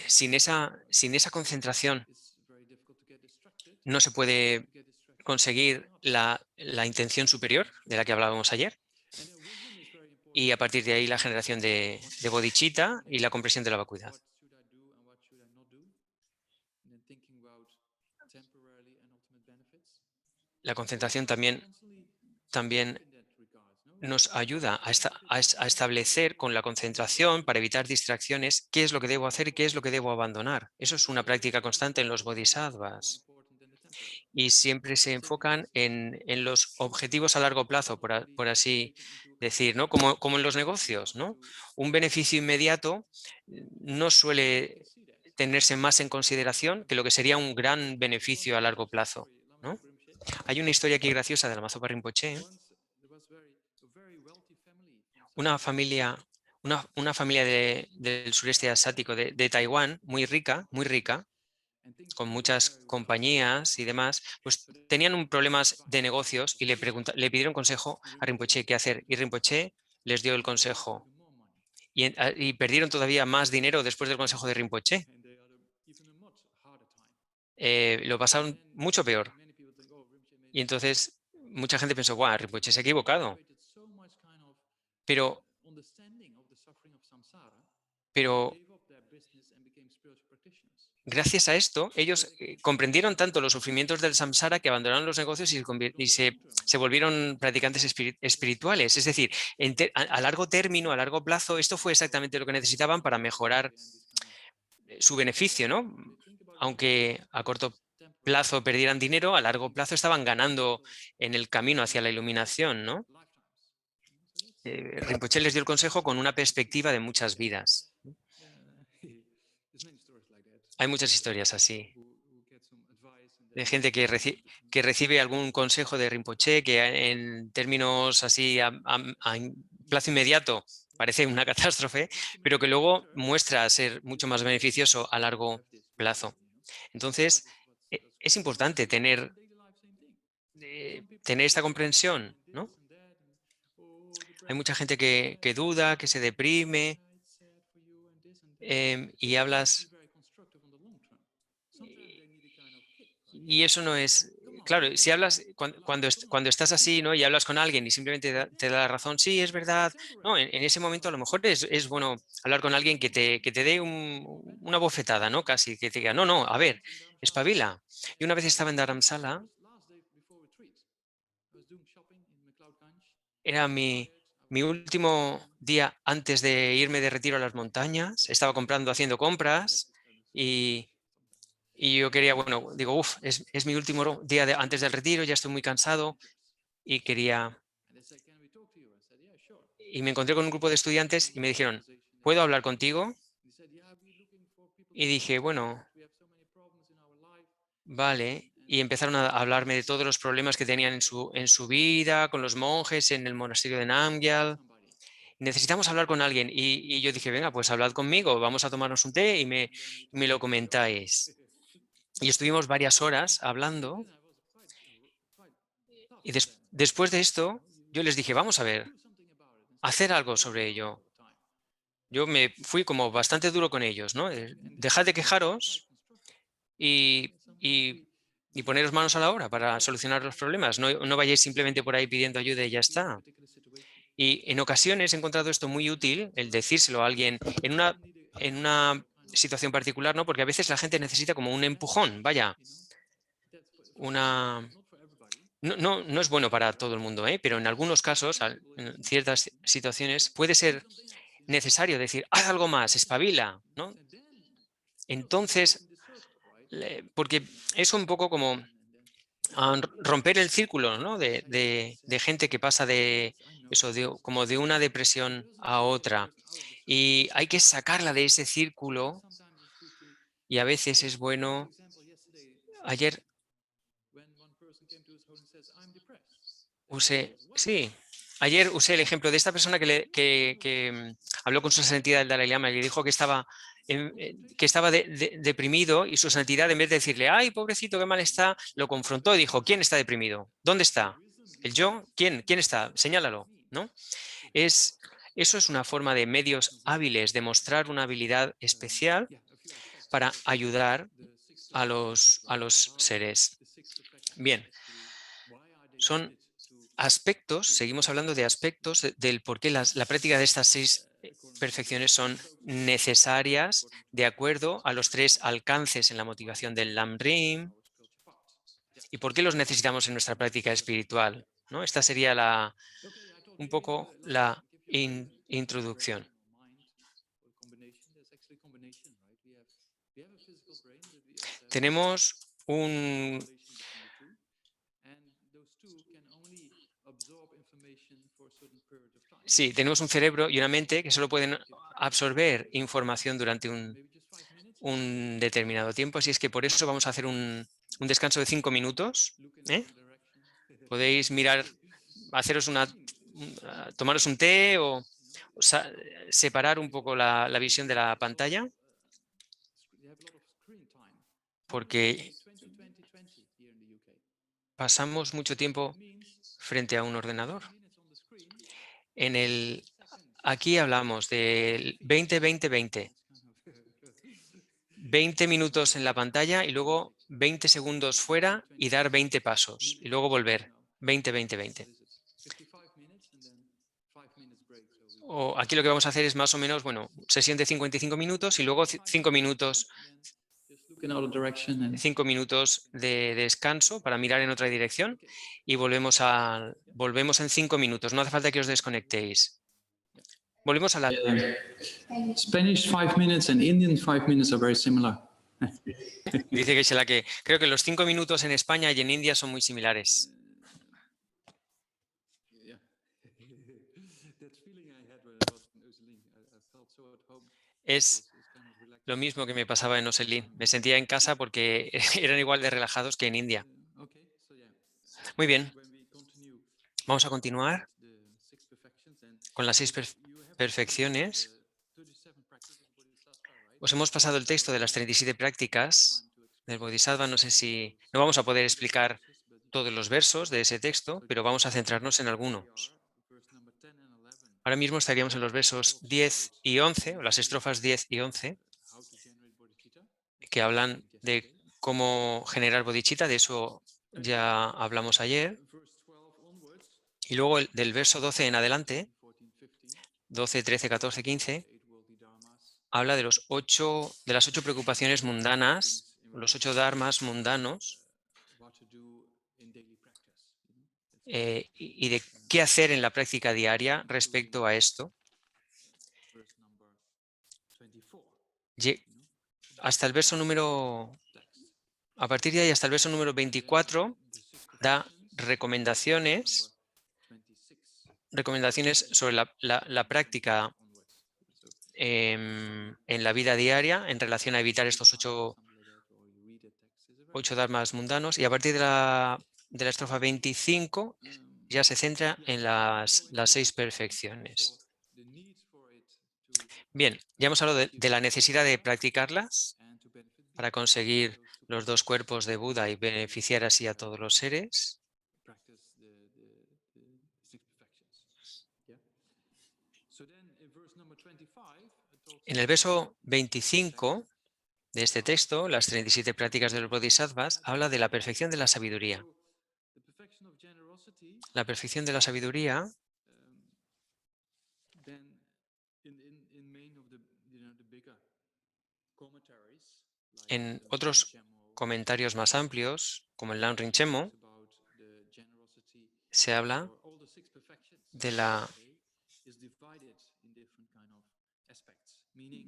[SPEAKER 1] sin esa concentración no se puede conseguir la intención superior de la que hablábamos ayer. Y a partir de ahí la generación de bodhicitta y la comprensión de la vacuidad. La concentración también nos ayuda a establecer con la concentración, para evitar distracciones, qué es lo que debo hacer y qué es lo que debo abandonar. Eso es una práctica constante en los bodhisattvas. Y siempre se enfocan en los objetivos a largo plazo, por así decir, ¿no? Como en los negocios, ¿no? Un beneficio inmediato no suele tenerse más en consideración que lo que sería un gran beneficio a largo plazo, ¿no? Hay una historia aquí graciosa de Lama Zopa Rinpoche. Una familia, una familia del sureste asiático, de Taiwán, muy rica, con muchas compañías y demás, pues tenían problemas de negocios y le pidieron consejo a Rinpoche qué hacer. Y Rinpoche les dio el consejo. Y perdieron todavía más dinero después del consejo de Rinpoche. Lo pasaron mucho peor. Y entonces mucha gente pensó, guau, Rinpoche se ha equivocado. Pero, pero gracias a esto, ellos comprendieron tanto los sufrimientos del samsara que abandonaron los negocios y se volvieron practicantes espirituales. Es decir, a largo término, a largo plazo, esto fue exactamente lo que necesitaban para mejorar su beneficio, ¿no? Aunque a corto plazo perdieran dinero, a largo plazo estaban ganando en el camino hacia la iluminación, ¿no? Rinpoche les dio el consejo con una perspectiva de muchas vidas. Hay muchas historias así, de gente que recibe algún consejo de Rinpoche que en términos así a plazo inmediato parece una catástrofe, pero que luego muestra ser mucho más beneficioso a largo plazo. Entonces, es importante tener esta comprensión, ¿no? Hay mucha gente que duda, que se deprime, y hablas. Y eso no es, claro, si hablas, cuando estás así, ¿no? Y hablas con alguien y simplemente te da la razón, sí, es verdad, no, en ese momento a lo mejor es bueno hablar con alguien que te dé una bofetada, ¿no? Casi, que te diga, no, no, a ver, espabila. Y una vez estaba en Dharamsala, era mi último día antes de irme de retiro a las montañas, estaba haciendo compras y yo quería, bueno, digo, uff, es mi último día antes del retiro, ya estoy muy cansado y me encontré con un grupo de estudiantes y me dijeron, ¿puedo hablar contigo? Y dije, bueno, vale. Y empezaron a hablarme de todos los problemas que tenían en su vida, con los monjes en el monasterio de Namgyal. Necesitamos hablar con alguien. Y yo dije, venga, pues hablad conmigo, vamos a tomarnos un té y me lo comentáis. Y estuvimos varias horas hablando. Y después de esto, yo les dije, vamos a ver, hacer algo sobre ello. Yo me fui como bastante duro con ellos, ¿no? Dejad de quejaros y poneros manos a la obra para solucionar los problemas. No, no vayáis simplemente por ahí pidiendo ayuda y ya está. Y en ocasiones he encontrado esto muy útil, el decírselo a alguien en una situación particular, ¿no? Porque a veces la gente necesita como un empujón, vaya, una. No es bueno para todo el mundo, ¿eh? Pero en algunos casos, en ciertas situaciones, puede ser necesario decir, haz algo más, espabila, ¿no? Entonces, porque es un poco como romper el círculo, ¿no? de gente que pasa de eso, como de una depresión a otra. Y hay que sacarla de ese círculo y a veces es bueno. Ayer Sí, ayer usé el ejemplo de esta persona que habló con su santidad del Dalai Lama y le dijo que estaba, deprimido, y su santidad, en vez de decirle, ay, pobrecito, qué mal está, lo confrontó y dijo, ¿quién está deprimido? ¿Dónde está? ¿El yo? ¿Quién está? Señálalo, ¿no? Eso es una forma de medios hábiles de mostrar una habilidad especial para ayudar a los seres. Bien, son aspectos, seguimos hablando de aspectos del por qué la práctica de estas 6 perfecciones son necesarias de acuerdo a los 3 alcances en la motivación del Lam-Rim y por qué los necesitamos en nuestra práctica espiritual, ¿no? Esta sería un poco la introducción. Tenemos tenemos un cerebro y una mente que solo pueden absorber información durante un determinado tiempo, así es que por eso vamos a hacer un descanso de 5 minutos. Podéis mirar, tomaros un té o separar un poco la visión de la pantalla, porque pasamos mucho tiempo frente a un ordenador. Aquí hablamos del 20-20-20. 20 minutos en la pantalla y luego 20 segundos fuera y dar 20 pasos y luego volver 20-20-20. O aquí lo que vamos a hacer es más o menos, sesión de 55 minutos y luego 5 minutos de descanso para mirar en otra dirección y volvemos en 5 minutos. No hace falta que os desconectéis. Volvemos a la...
[SPEAKER 2] Spanish 5 minutes and Indian 5 minutes are very similar.
[SPEAKER 1] Dice que creo que los 5 minutos en España y en India son muy similares. Es lo mismo que me pasaba en Oselín. Me sentía en casa porque eran igual de relajados que en India. Muy bien. Vamos a continuar con las 6 perfecciones. Os hemos pasado el texto de las 37 prácticas del Bodhisattva. No vamos a poder explicar todos los versos de ese texto, pero vamos a centrarnos en algunos. Ahora mismo estaríamos en los versos 10 y 11, o las estrofas 10 y 11, que hablan de cómo generar bodhicitta. De eso ya hablamos ayer. Y luego del verso 12 en adelante, 12, 13, 14, 15, habla de las 8 preocupaciones mundanas, los 8 dharmas mundanos, y de qué hacer en la práctica diaria respecto a esto. A partir de ahí hasta el verso número 24 da recomendaciones sobre la práctica en la vida diaria en relación a evitar estos 8 dharmas mundanos, y a partir de la estrofa 25 ya se centra en las 6 perfecciones. Bien, ya hemos hablado de la necesidad de practicarlas para conseguir los 2 cuerpos de Buda y beneficiar así a todos los seres. En el verso 25 de este texto, las 37 prácticas de los Bodhisattvas, habla de la perfección de la sabiduría. La perfección de la sabiduría en otros comentarios más amplios, como el Lam Rinpoche, se habla de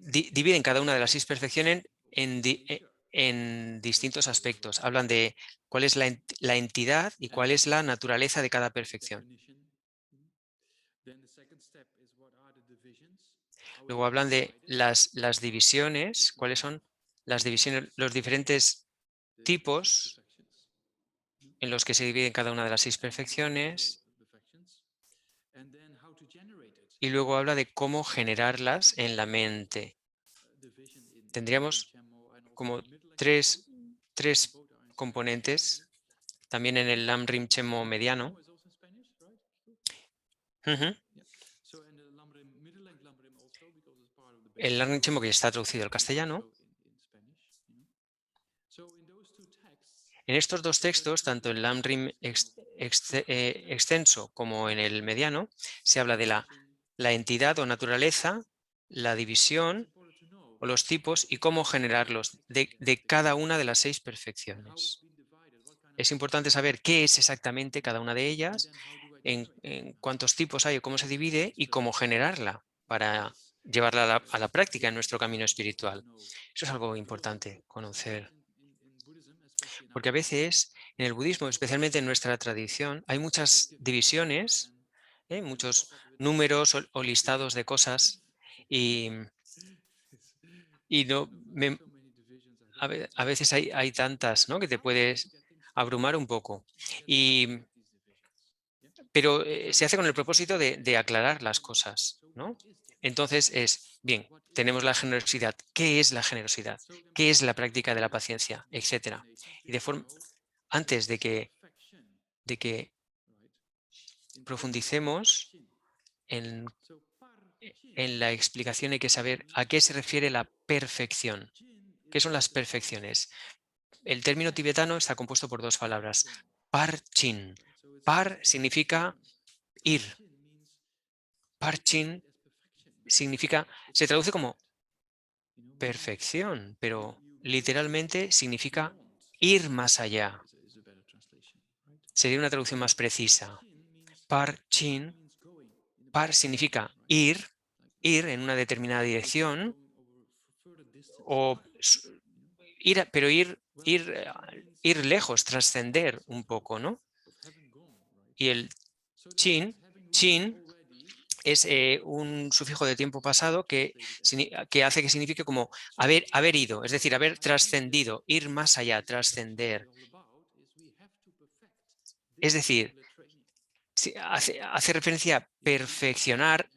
[SPEAKER 1] dividen cada una de las 6 perfecciones en distintos aspectos. Hablan de cuál es la entidad y cuál es la naturaleza de cada perfección. Luego hablan de las divisiones, cuáles son las divisiones, los diferentes tipos en los que se dividen cada una de las 6 perfecciones. y luego habla de cómo generarlas en la mente. Tendríamos como tres, tres componentes, también en el Lam Rimchemo mediano. Ujú. El Lam Rimchemo que ya está traducido al castellano. En estos dos textos, tanto en el Lam Rim extenso como en el mediano, se habla de la entidad o naturaleza, la división o los tipos y cómo generarlos de cada una de las 6 perfecciones. Es importante saber qué es exactamente cada una de ellas, en cuántos tipos hay o cómo se divide y cómo generarla para llevarla a la práctica en nuestro camino espiritual. Eso es algo importante conocer. Porque a veces en el budismo, especialmente en nuestra tradición, hay muchas divisiones, muchos números o listados de cosas y, y no, a veces hay tantas, ¿no?, que te puedes abrumar un poco. Pero se hace con el propósito de aclarar las cosas, ¿no? Entonces bien, tenemos la generosidad. ¿Qué es la generosidad? ¿Qué es la práctica de la paciencia? Etcétera. Y antes de que profundicemos en, en la explicación, hay que saber a qué se refiere la perfección. ¿Qué son las perfecciones? El término tibetano está compuesto por dos palabras. Par chin. Par significa ir. Par chin se traduce como perfección, pero literalmente significa ir más allá. Sería una traducción más precisa. Par chin, par significa ir en una determinada dirección, o pero ir lejos, trascender un poco, ¿no? Y el chin es un sufijo de tiempo pasado que hace que signifique como haber ido, es decir, haber trascendido, ir más allá, trascender. Es decir, hace referencia a perfeccionar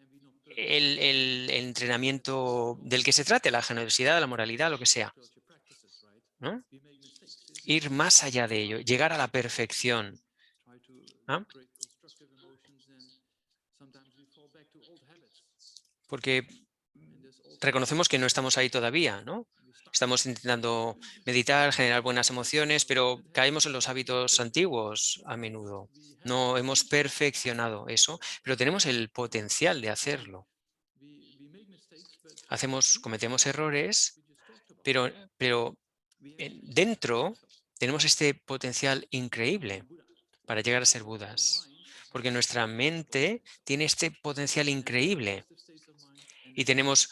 [SPEAKER 1] el entrenamiento del que se trate, la generosidad, la moralidad, lo que sea, ¿no? Ir más allá de ello, llegar a la perfección, ¿no? Porque reconocemos que no estamos ahí todavía, ¿no? Estamos intentando meditar, generar buenas emociones, pero caemos en los hábitos antiguos a menudo. No hemos perfeccionado eso, pero tenemos el potencial de hacerlo. Cometemos errores, pero dentro tenemos este potencial increíble para llegar a ser Budas, porque nuestra mente tiene este potencial increíble y tenemos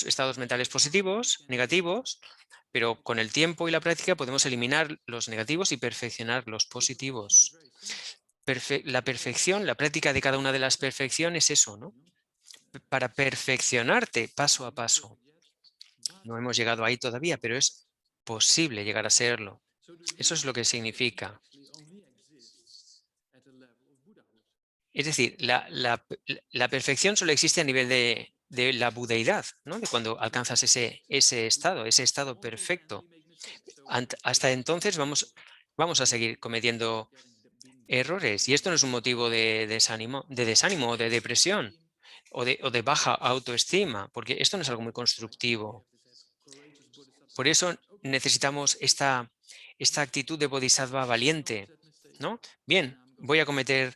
[SPEAKER 1] estados mentales positivos, negativos, pero con el tiempo y la práctica podemos eliminar los negativos y perfeccionar los positivos. La perfección, la práctica de cada una de las perfecciones es eso, ¿no? Para perfeccionarte paso a paso. No hemos llegado ahí todavía, pero es posible llegar a serlo. Eso es lo que significa. Es decir, la perfección solo existe a nivel de la budeidad, ¿no? De cuando alcanzas ese estado perfecto. Hasta entonces vamos a seguir cometiendo errores. Y esto no es un motivo de desánimo o de depresión o de baja autoestima, porque esto no es algo muy constructivo. Por eso necesitamos esta actitud de bodhisattva valiente, ¿no? Bien, voy a cometer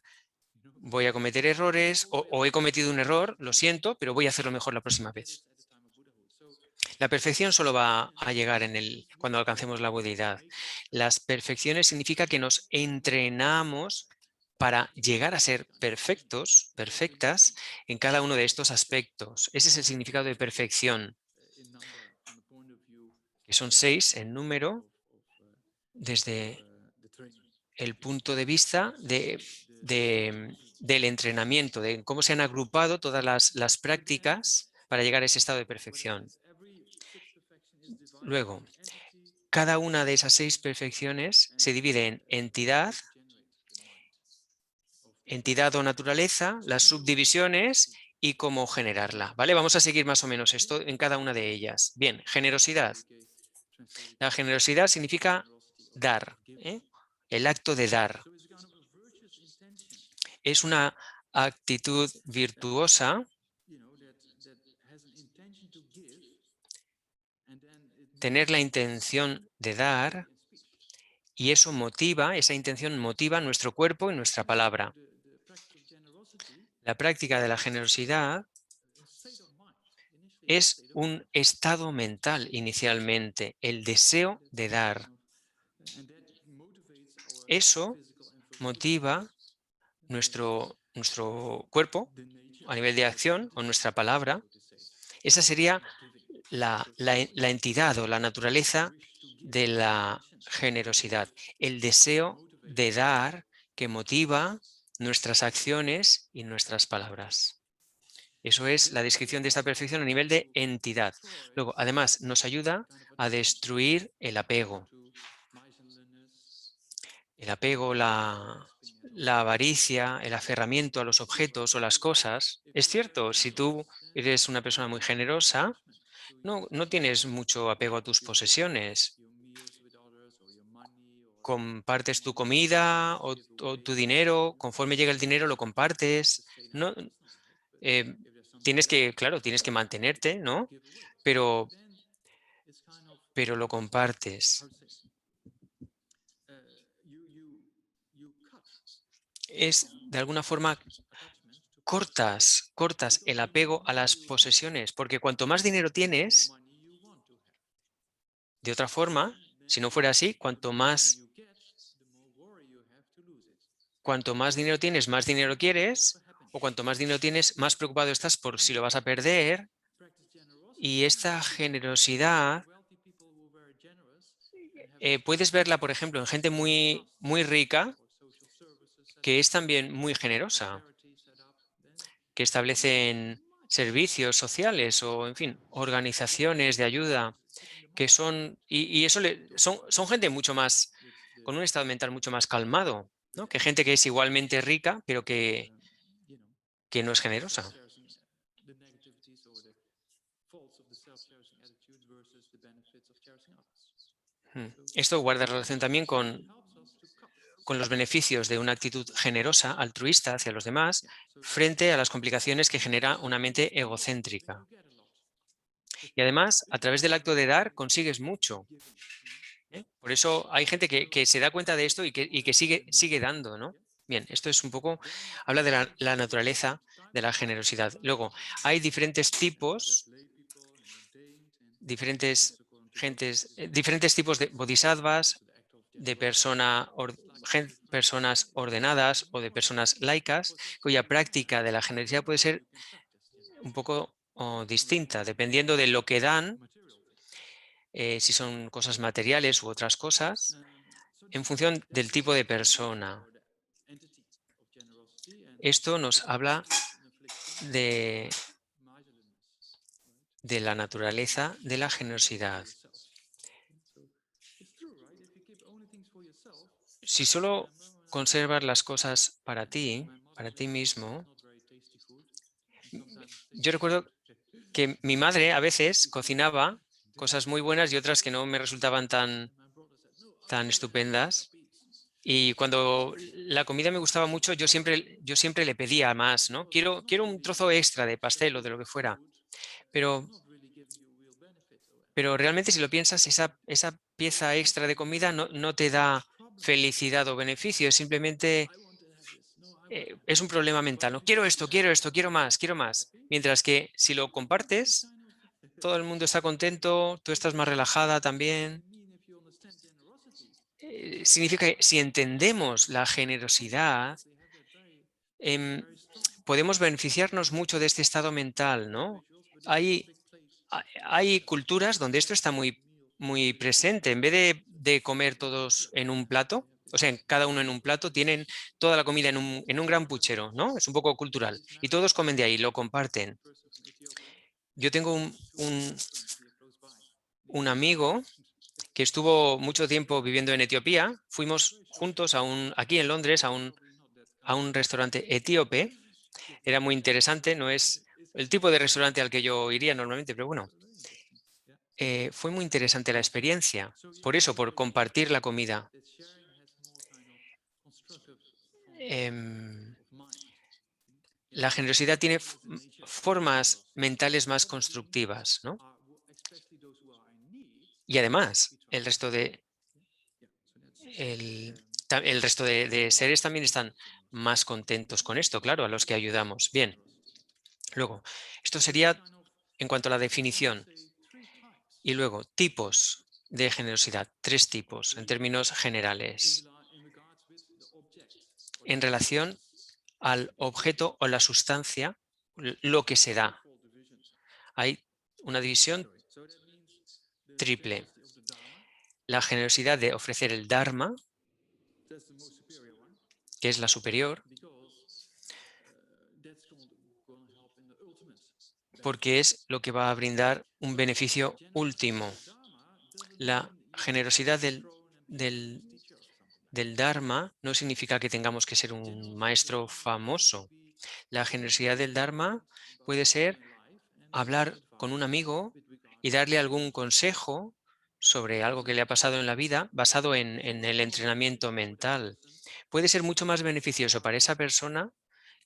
[SPEAKER 1] errores o he cometido un error, lo siento, pero voy a hacerlo mejor la próxima vez. La perfección solo va a llegar cuando alcancemos la budeidad. Las perfecciones significa que nos entrenamos para llegar a ser perfectos, perfectas en cada uno de estos aspectos. Ese es el significado de perfección, que son 6 en número desde el punto de vista del entrenamiento, de cómo se han agrupado todas las prácticas para llegar a ese estado de perfección. Luego, cada una de esas 6 perfecciones se divide en entidad o naturaleza, las subdivisiones y cómo generarla, ¿vale? Vamos a seguir más o menos esto en cada una de ellas. Bien, generosidad. La generosidad significa dar, ¿eh? El acto de dar. Es una actitud virtuosa, tener la intención de dar, y eso motiva, esa intención motiva nuestro cuerpo y nuestra palabra. La práctica de la generosidad es un estado mental inicialmente, el deseo de dar. Eso motiva nuestro cuerpo a nivel de acción o nuestra palabra. Esa sería la entidad o la naturaleza de la generosidad, el deseo de dar que motiva nuestras acciones y nuestras palabras. Eso es la descripción de esta perfección a nivel de entidad. Luego, además, nos ayuda a destruir el apego. El apego, la avaricia, el aferramiento a los objetos o las cosas. Es cierto, si tú eres una persona muy generosa, no tienes mucho apego a tus posesiones. Compartes tu comida o tu dinero, conforme llega el dinero lo compartes. No, eh, claro, tienes que mantenerte, ¿no? Pero, pero lo compartes. Es de alguna forma cortas el apego a las posesiones, porque cuanto más dinero tienes, de otra forma, si no fuera así, cuanto más dinero tienes, más dinero quieres, o cuanto más dinero tienes, más preocupado estás por si lo vas a perder. Y esta generosidad puedes verla, por ejemplo, en gente muy rica, que es también muy generosa, que establecen servicios sociales o, en fin, organizaciones de ayuda que son, y eso son gente mucho más, con un estado mental mucho más calmado, ¿no? Que gente que es igualmente rica, pero que no es generosa. Esto guarda relación también con los beneficios de una actitud generosa, altruista hacia los demás, frente a las complicaciones que genera una mente egocéntrica. Y además, a través del acto de dar, consigues mucho. Por eso hay gente que se da cuenta de esto y que sigue dando, ¿no? Bien, esto es un poco, habla de la naturaleza de la generosidad. Luego, hay diferentes tipos, diferentes tipos de bodhisattvas, de personas ordenadas o de personas laicas, cuya práctica de la generosidad puede ser un poco distinta, dependiendo de lo que dan, si son cosas materiales u otras cosas, en función del tipo de persona. Esto nos habla de, de la naturaleza de la generosidad. Si solo conservas las cosas para ti mismo, yo recuerdo que mi madre a veces cocinaba cosas muy buenas y otras que no me resultaban tan estupendas. Y cuando la comida me gustaba mucho, yo siempre le pedía más, ¿no? Quiero un trozo extra de pastel o de lo que fuera. Pero, pero realmente si lo piensas, esa pieza extra de comida no te da felicidad o beneficio, es simplemente es un problema mental. No quiero esto, quiero esto, quiero más, quiero más. Mientras que si lo compartes, todo el mundo está contento, tú estás más relajada también. Significa que si entendemos la generosidad, em, podemos beneficiarnos mucho de este estado mental, ¿no? Hay, hay culturas donde esto está muy presente. En vez de comer todos en un plato, o sea, cada uno en un plato, tienen toda la comida en un gran puchero, ¿no? Es un poco cultural. Y todos comen de ahí, lo comparten. Yo tengo un amigo que estuvo mucho tiempo viviendo en Etiopía. Fuimos juntos aquí en Londres a un restaurante etíope. Era muy interesante, no es el tipo de restaurante al que yo iría normalmente, pero bueno, fue muy interesante la experiencia. Por eso, por compartir la comida. Em, la generosidad tiene formas mentales más constructivas, ¿no? Y además, el resto de seres también están más contentos con esto, claro, a los que ayudamos. Bien, luego, esto sería en cuanto a la definición. Y luego, tipos de generosidad, 3 tipos en términos generales. En relación al objeto o la sustancia, lo que se da. Hay una división triple. La generosidad de ofrecer el Dharma, que es la superior, porque es lo que va a brindar un beneficio último. La generosidad del Dharma no significa que tengamos que ser un maestro famoso. La generosidad del Dharma puede ser hablar con un amigo y darle algún consejo sobre algo que le ha pasado en la vida basado en el entrenamiento mental. Puede ser mucho más beneficioso para esa persona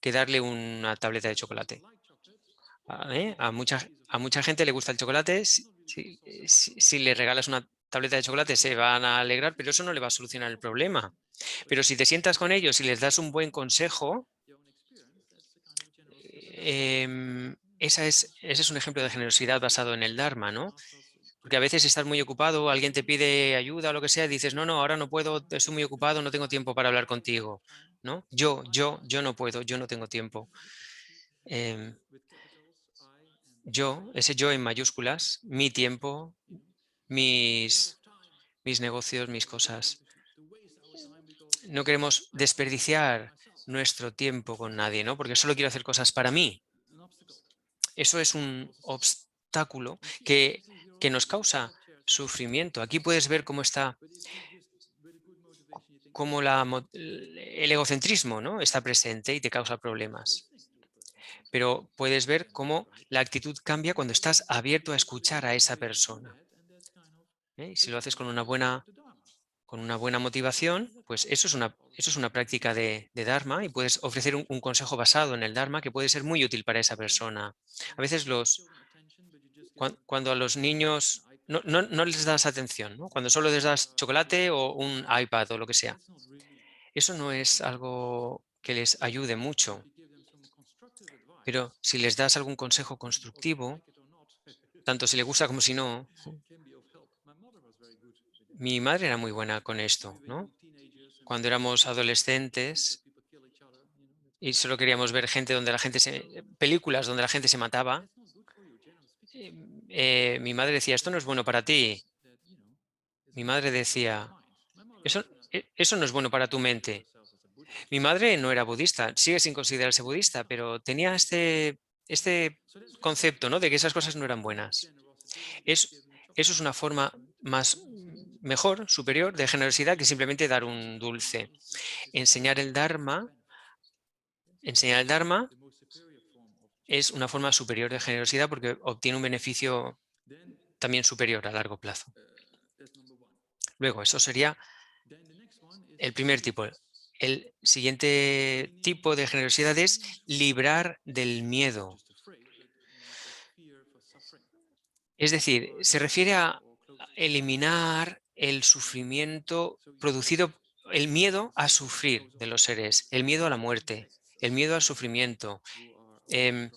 [SPEAKER 1] que darle una tableta de chocolate. A mucha gente le gusta el chocolate. Si le regalas una tableta de chocolate se van a alegrar, pero eso no le va a solucionar el problema. Pero si te sientas con ellos y les das un buen consejo, ese es un ejemplo de generosidad basado en el Dharma, ¿no? Porque a veces estás muy ocupado, alguien te pide ayuda o lo que sea, y dices, no, no, ahora no puedo, estoy muy ocupado, no tengo tiempo para hablar contigo, ¿no? Yo no puedo, yo no tengo tiempo. Em, ese yo en mayúsculas, mi tiempo, mis, mis negocios, mis cosas. No queremos desperdiciar nuestro tiempo con nadie, ¿no? Porque solo quiero hacer cosas para mí. Eso es un obstáculo que nos causa sufrimiento. Aquí puedes ver cómo está, cómo el egocentrismo, ¿no? Está presente y te causa problemas. Pero puedes ver cómo la actitud cambia cuando estás abierto a escuchar a esa persona. ¿Eh? Y si lo haces con una buena motivación, pues eso es una práctica de Dharma y puedes ofrecer un consejo basado en el Dharma que puede ser muy útil para esa persona. A veces cuando a los niños no les das atención, ¿no? Cuando solo les das chocolate o un iPad o lo que sea, eso no es algo que les ayude mucho. Pero si les das algún consejo constructivo, tanto si le gusta como si no, mi madre era muy buena con esto, ¿no? Cuando éramos adolescentes y solo queríamos ver películas donde la gente se mataba, mi madre decía, esto no es bueno para ti. Mi madre decía, eso no es bueno para tu mente. Mi madre no era budista, sigue sin considerarse budista, pero tenía este concepto, ¿no? De que esas cosas no eran buenas. Eso es una forma mejor, superior de generosidad que simplemente dar un dulce. Enseñar el Dharma, enseñar el Dharma es una forma superior de generosidad porque obtiene un beneficio también superior a largo plazo. Luego, eso sería el primer tipo. El siguiente tipo de generosidad es librar del miedo. Es decir, se refiere a eliminar el sufrimiento producido, el miedo a sufrir de los seres, el miedo a la muerte, el miedo al sufrimiento. em,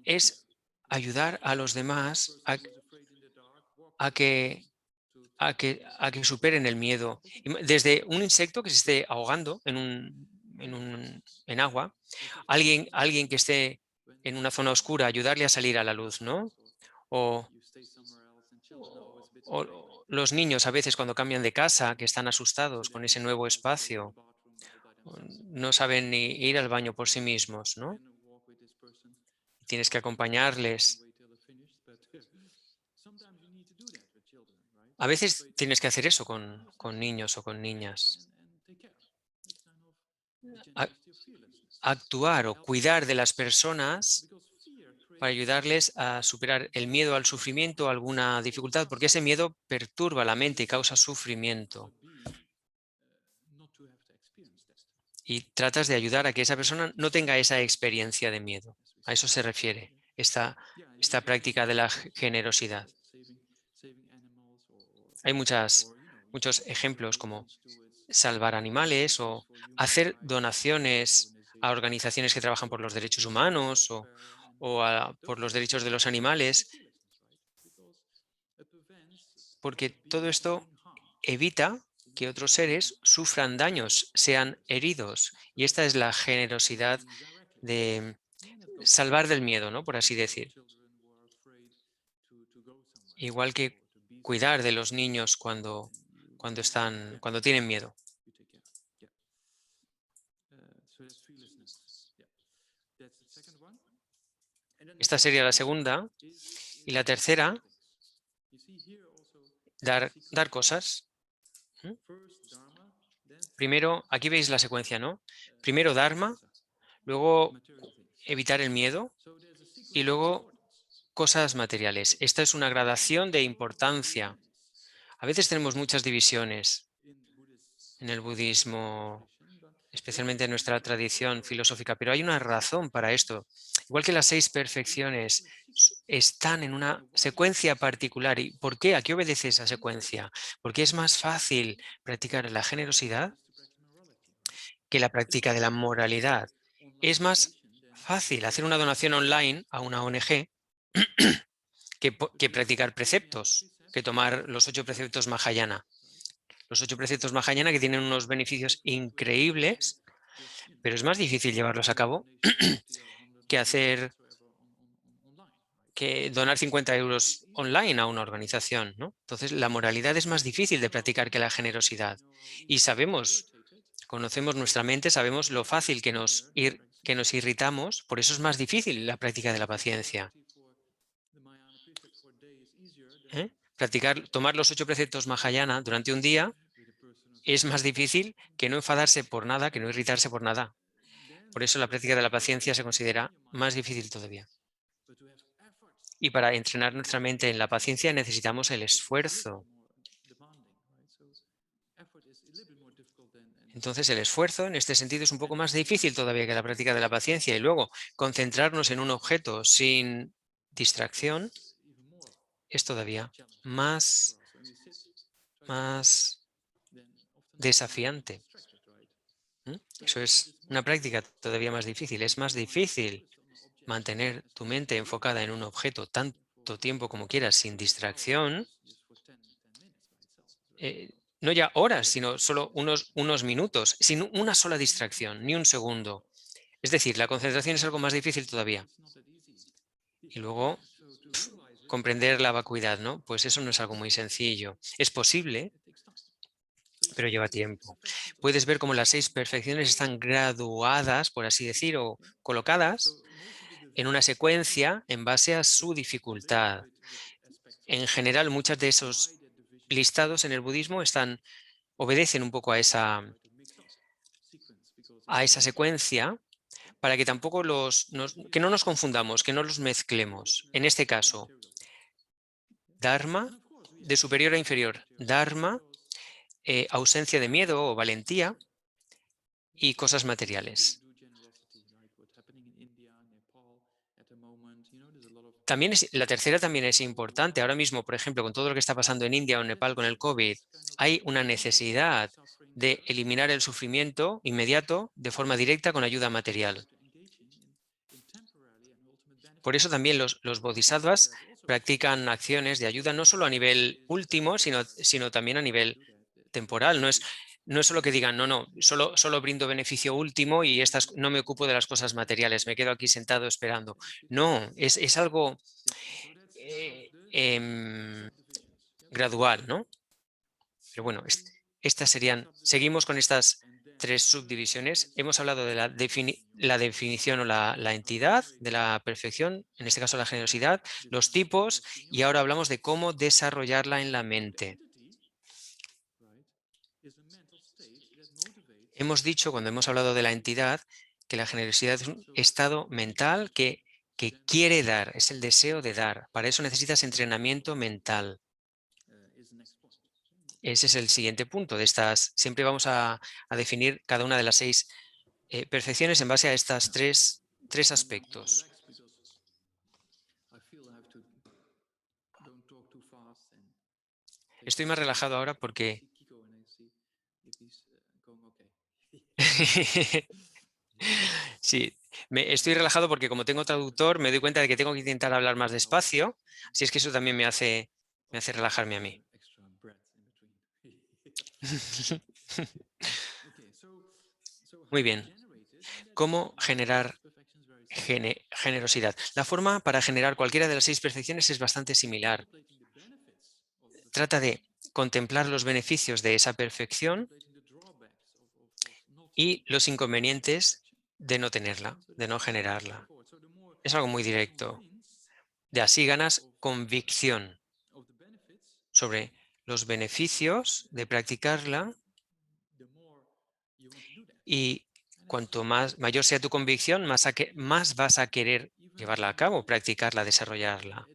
[SPEAKER 1] es ayudar a los demás a que, a que superen el miedo. Desde un insecto que se esté ahogando en agua, alguien que esté en una zona oscura, ayudarle a salir a la luz, ¿no? O, o los niños a veces cuando cambian de casa, que están asustados con ese nuevo espacio, no saben ni ir al baño por sí mismos, ¿no? Tienes que acompañarles. A veces tienes que hacer eso con niños o con niñas. A- Actuar o cuidar de las personas para ayudarles a superar el miedo al sufrimiento o alguna dificultad, porque ese miedo perturba la mente y causa sufrimiento. Y tratas de ayudar a que esa persona no tenga esa experiencia de miedo. A eso se refiere esta práctica de la generosidad. Hay muchos ejemplos como salvar animales o hacer donaciones a organizaciones que trabajan por los derechos humanos o por los derechos de los animales, porque todo esto evita que otros seres sufran daños, sean heridos. Y esta es la generosidad de salvar del miedo, ¿no? Por así decir. Igual que cuidar de los niños cuando tienen miedo. Esta sería la segunda. Y la tercera, dar cosas. ¿Mm? Primero, aquí veis la secuencia, ¿no? Primero Dharma, luego evitar el miedo y luego cosas materiales. Esta es una gradación de importancia. A veces tenemos muchas divisiones en el budismo, especialmente en nuestra tradición filosófica, pero hay una razón para esto. Igual que las 6 perfecciones están en una secuencia particular. ¿Y por qué? ¿A qué obedece esa secuencia? Porque es más fácil practicar la generosidad que la práctica de la moralidad. Es más fácil hacer una donación online a una ONG que practicar preceptos, que tomar los 8 preceptos Mahayana. Los 8 preceptos Mahayana que tienen unos beneficios increíbles, pero es más difícil llevarlos a cabo que que donar 50 euros online a una organización, ¿no? Entonces, la moralidad es más difícil de practicar que la generosidad. Y conocemos nuestra mente, sabemos lo fácil que nos irritamos, por eso es más difícil la práctica de la paciencia. ¿Eh? Tomar los 8 preceptos Mahayana durante un día es más difícil que no enfadarse por nada, que no irritarse por nada. Por eso la práctica de la paciencia se considera más difícil todavía. Y para entrenar nuestra mente en la paciencia necesitamos el esfuerzo. Entonces el esfuerzo en este sentido es un poco más difícil todavía que la práctica de la paciencia. Y luego concentrarnos en un objeto sin distracción es todavía más, más desafiante. Eso es una práctica todavía más difícil. Es más difícil mantener tu mente enfocada en un objeto tanto tiempo como quieras sin distracción, no ya horas, sino solo unos minutos, sin una sola distracción, ni un segundo. Es decir, la concentración es algo más difícil todavía. Y luego, comprender la vacuidad, ¿no? Pues eso no es algo muy sencillo. Es posible, pero lleva tiempo. Puedes ver cómo las 6 perfecciones están graduadas, por así decir, o colocadas en una secuencia en base a su dificultad. En general, muchos de esos listados en el budismo obedecen un poco a esa secuencia para que tampoco que no nos confundamos, que no los mezclemos. En este caso, Dharma, de superior a inferior. Dharma, ausencia de miedo o valentía y cosas materiales. La tercera también es importante. Ahora mismo, por ejemplo, con todo lo que está pasando en India o en Nepal con el COVID, hay una necesidad de eliminar el sufrimiento inmediato de forma directa con ayuda material. Por eso también los bodhisattvas practican acciones de ayuda no solo a nivel último, sino también a nivel temporal. No es solo que digan, no, solo brindo beneficio último y no me ocupo de las cosas materiales, me quedo aquí sentado esperando. No, es algo gradual, ¿no? Pero bueno, seguimos con estas 3 subdivisiones. Hemos hablado de la definición o la entidad de la perfección, en este caso la generosidad, los tipos, y ahora hablamos de cómo desarrollarla en la mente. Hemos dicho, cuando hemos hablado de la entidad, que la generosidad es un estado mental que quiere dar, es el deseo de dar. Para eso necesitas entrenamiento mental. Ese es el siguiente punto de estas. Siempre vamos a definir cada una de las 6 perfecciones en base a estas tres aspectos. Estoy más relajado ahora porque sí, estoy relajado porque como tengo traductor me doy cuenta de que tengo que intentar hablar más despacio, así es que eso también me hace relajarme a mí. Muy bien. ¿Cómo generar generosidad? La forma para generar cualquiera de las 6 perfecciones es bastante similar. Trata de contemplar los beneficios de esa perfección y los inconvenientes de no tenerla, de no generarla. Es algo muy directo. De así ganas convicción sobre los beneficios de practicarla y cuanto más mayor sea tu convicción, más vas a querer llevarla a cabo, practicarla, desarrollarla.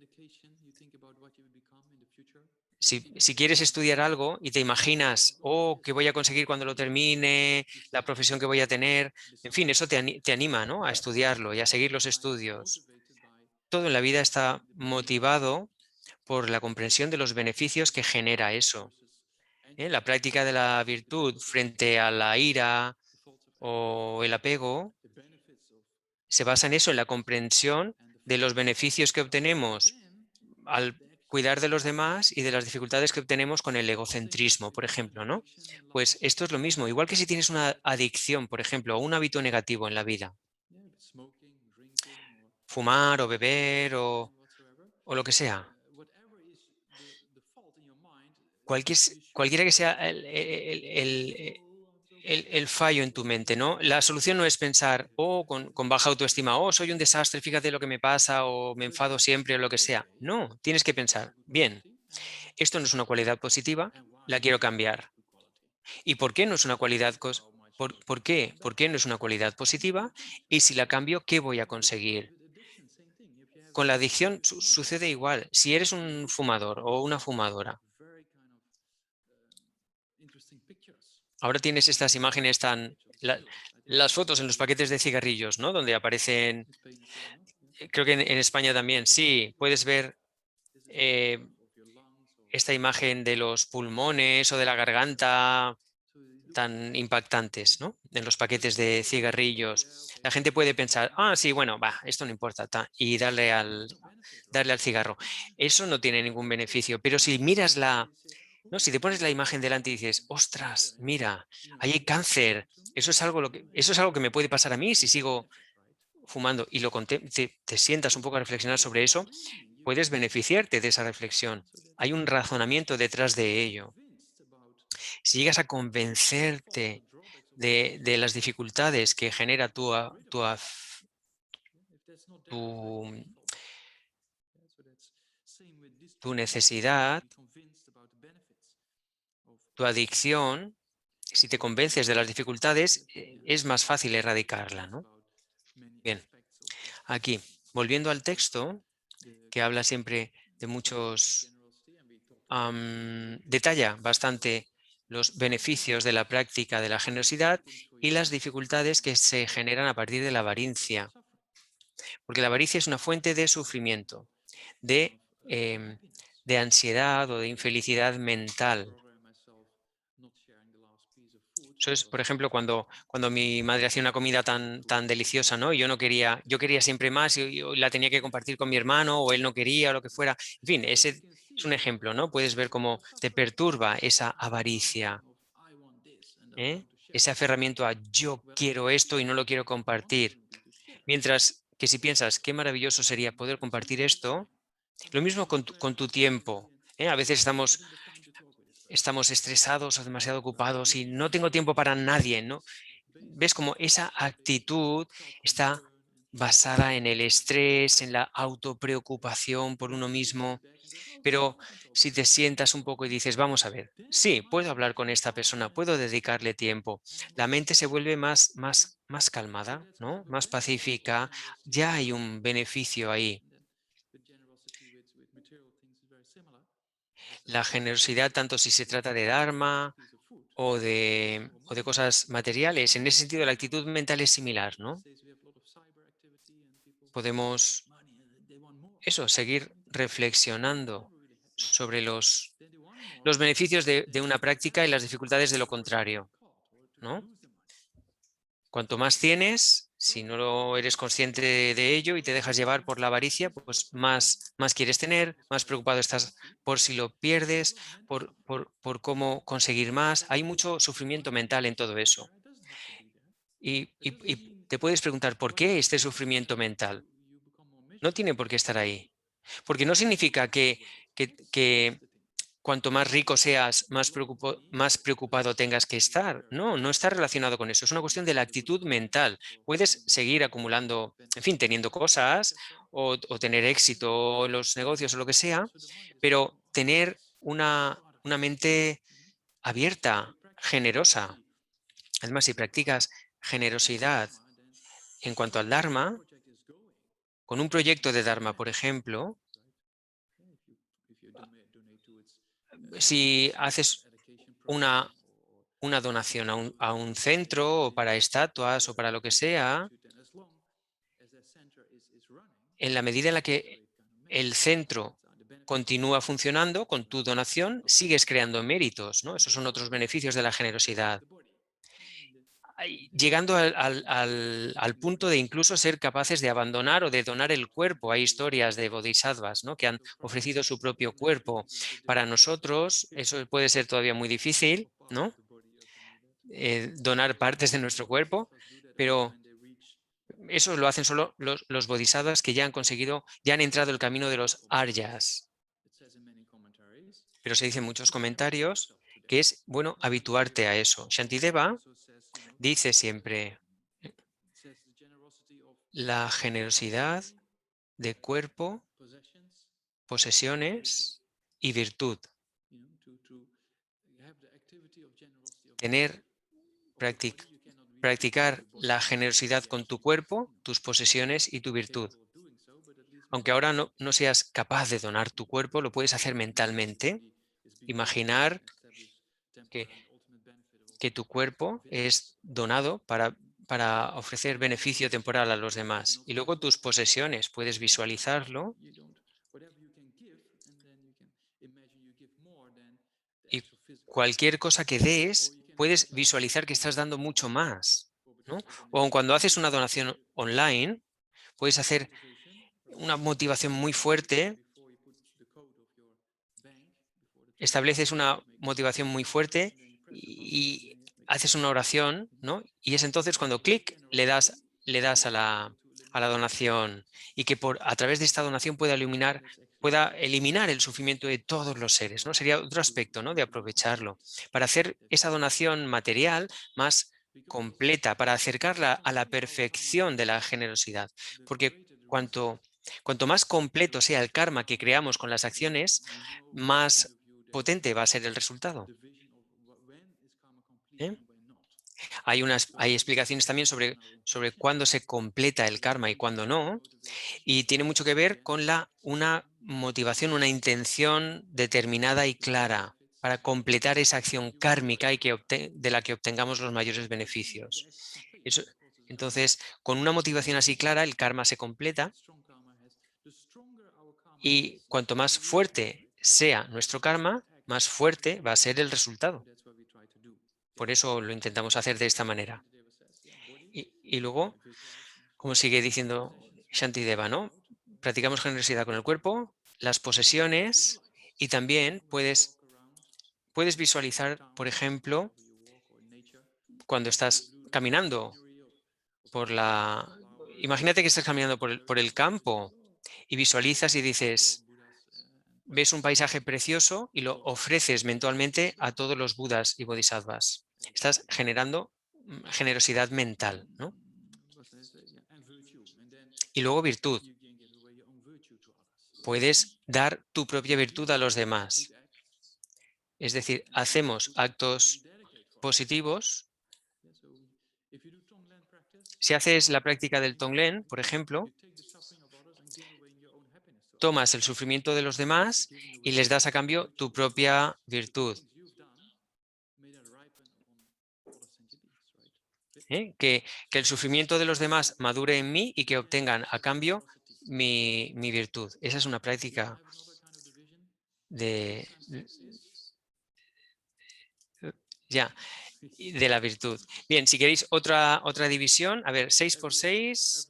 [SPEAKER 1] Si quieres estudiar algo y te imaginas, oh, ¿qué voy a conseguir cuando lo termine? La profesión que voy a tener. En fin, eso te anima, ¿no? A estudiarlo y a seguir los estudios. Todo en la vida está motivado por la comprensión de los beneficios que genera eso. La práctica de la virtud frente a la ira o el apego se basa en eso, en la comprensión de los beneficios que obtenemos al cuidar de los demás y de las dificultades que obtenemos con el egocentrismo, por ejemplo, ¿no? Pues esto es lo mismo, igual que si tienes una adicción, por ejemplo, o un hábito negativo en la vida, fumar o beber o lo que sea, cualquiera que sea el fallo en tu mente, ¿no? La solución no es pensar, oh, con baja autoestima, oh, soy un desastre, fíjate lo que me pasa, o me enfado siempre, o lo que sea. No, tienes que pensar, bien, esto no es una cualidad positiva, la quiero cambiar. ¿Y por qué no es una cualidad por qué? ¿Por qué no es una cualidad positiva? Y si la cambio, ¿qué voy a conseguir? Con la adicción sucede igual. Si eres un fumador o una fumadora, ahora tienes estas imágenes las fotos en los paquetes de cigarrillos, ¿no? Donde aparecen, creo que en España también, sí, puedes ver eh, esta imagen de los pulmones o de la garganta tan impactantes, ¿no? En los paquetes de cigarrillos. La gente puede pensar, ah, sí, bueno, va, esto no importa, y darle al cigarro. Eso no tiene ningún beneficio, pero si miras ¿no? Si te pones la imagen delante y dices, ostras, mira, ahí hay cáncer, eso es algo que me puede pasar a mí si sigo fumando y te sientas un poco a reflexionar sobre eso, puedes beneficiarte de esa reflexión. Hay un razonamiento detrás de ello. Si llegas a convencerte de las dificultades que genera tu, tu necesidad, tu adicción, si te convences de las dificultades, es más fácil erradicarla, ¿no? Bien, aquí, volviendo al texto, que habla siempre de muchos, detalla bastante los beneficios de la práctica de la generosidad y las dificultades que se generan a partir de la avaricia, porque la avaricia es una fuente de sufrimiento, de, em, de ansiedad o de infelicidad mental. Eso es, por ejemplo, cuando mi madre hacía una comida tan deliciosa, ¿no? Y yo quería siempre más y la tenía que compartir con mi hermano o él no quería o lo que fuera. En fin, ese es un ejemplo, ¿no? Puedes ver cómo te perturba esa avaricia, ¿eh? Ese aferramiento a yo quiero esto y no lo quiero compartir. Mientras que si piensas qué maravilloso sería poder compartir esto, lo mismo con tu tiempo, ¿eh? A veces estamos estresados o demasiado ocupados y no tengo tiempo para nadie, ¿no? Ves como esa actitud está basada en el estrés, en la autopreocupación por uno mismo. Pero si te sientas un poco y dices, vamos a ver, sí, puedo hablar con esta persona, puedo dedicarle tiempo, la mente se vuelve más calmada, ¿no? Más pacífica, ya hay un beneficio ahí. La generosidad, tanto si se trata de Dharma o de cosas materiales, en ese sentido la actitud mental es similar, ¿no? Podemos, eso, seguir reflexionando sobre los beneficios de una práctica y las dificultades de lo contrario, ¿no? Cuanto más tienes, si no eres consciente de ello y te dejas llevar por la avaricia, pues más quieres tener, más preocupado estás por si lo pierdes, por cómo conseguir más. Hay mucho sufrimiento mental en todo eso. Y te puedes preguntar, ¿por qué este sufrimiento mental? No tiene por qué estar ahí. Porque no significa que cuanto más rico seas, más preocupado tengas que estar. No, no está relacionado con eso. Es una cuestión de la actitud mental. Puedes seguir acumulando, en fin, teniendo cosas o tener éxito en los negocios o lo que sea, pero tener una mente abierta, generosa. Además, si practicas generosidad en cuanto al Dharma, con un proyecto de Dharma, por ejemplo, si haces una donación a un centro o para estatuas o para lo que sea, en la medida en la que el centro continúa funcionando con tu donación, sigues creando méritos, ¿no? Esos son otros beneficios de la generosidad. Llegando al punto de incluso ser capaces de abandonar o de donar el cuerpo. Hay historias de bodhisattvas, ¿no?, que han ofrecido su propio cuerpo. Para nosotros eso puede ser todavía muy difícil, ¿no? Donar partes de nuestro cuerpo, pero eso lo hacen solo los bodhisattvas que ya han conseguido, ya han entrado el camino de los aryas. Pero se dice en muchos comentarios que es bueno habituarte a eso. Shantideva dice siempre la generosidad de cuerpo, posesiones y virtud. Tener, practicar la generosidad con tu cuerpo, tus posesiones y tu virtud. Aunque ahora no seas capaz de donar tu cuerpo, lo puedes hacer mentalmente. Imaginar que, que tu cuerpo es donado para ofrecer beneficio temporal a los demás. Y luego tus posesiones, puedes visualizarlo y cualquier cosa que des, puedes visualizar que estás dando mucho más, ¿no? O aun cuando haces una donación online, puedes hacer una motivación muy fuerte, estableces una motivación muy fuerte y haces una oración, ¿no? Y es entonces cuando clic le das a la donación y que a través de esta donación pueda eliminar el sufrimiento de todos los seres, ¿no? Sería otro aspecto, ¿no?, de aprovecharlo para hacer esa donación material más completa, para acercarla a la perfección de la generosidad. Porque cuanto más completo sea el karma que creamos con las acciones, más potente va a ser el resultado. ¿Eh? Hay explicaciones también sobre cuándo se completa el karma y cuándo no, y tiene mucho que ver con una motivación, una intención determinada y clara para completar esa acción kármica y de la que obtengamos los mayores beneficios. Eso- entonces, con una motivación así clara, el karma se completa y cuanto más fuerte sea nuestro karma, más fuerte va a ser el resultado. Por eso lo intentamos hacer de esta manera. Y luego, como sigue diciendo Shantideva, ¿no? Practicamos generosidad con el cuerpo, las posesiones y también puedes visualizar, por ejemplo, cuando estás caminando por la... Imagínate que estás caminando por el campo y visualizas y dices, ves un paisaje precioso y lo ofreces mentalmente a todos los budas y bodhisattvas. Estás generando generosidad mental, ¿no? Y luego virtud. puedes dar tu propia virtud a los demás. Es decir, hacemos actos positivos. Si haces la práctica del Tonglen, por ejemplo, tomas el sufrimiento de los demás y les das a cambio tu propia virtud. Que el sufrimiento de los demás madure en mí y que obtengan a cambio mi virtud. Esa es una práctica de, ya, de la virtud. Bien, si queréis otra división, a ver, 6 por 6,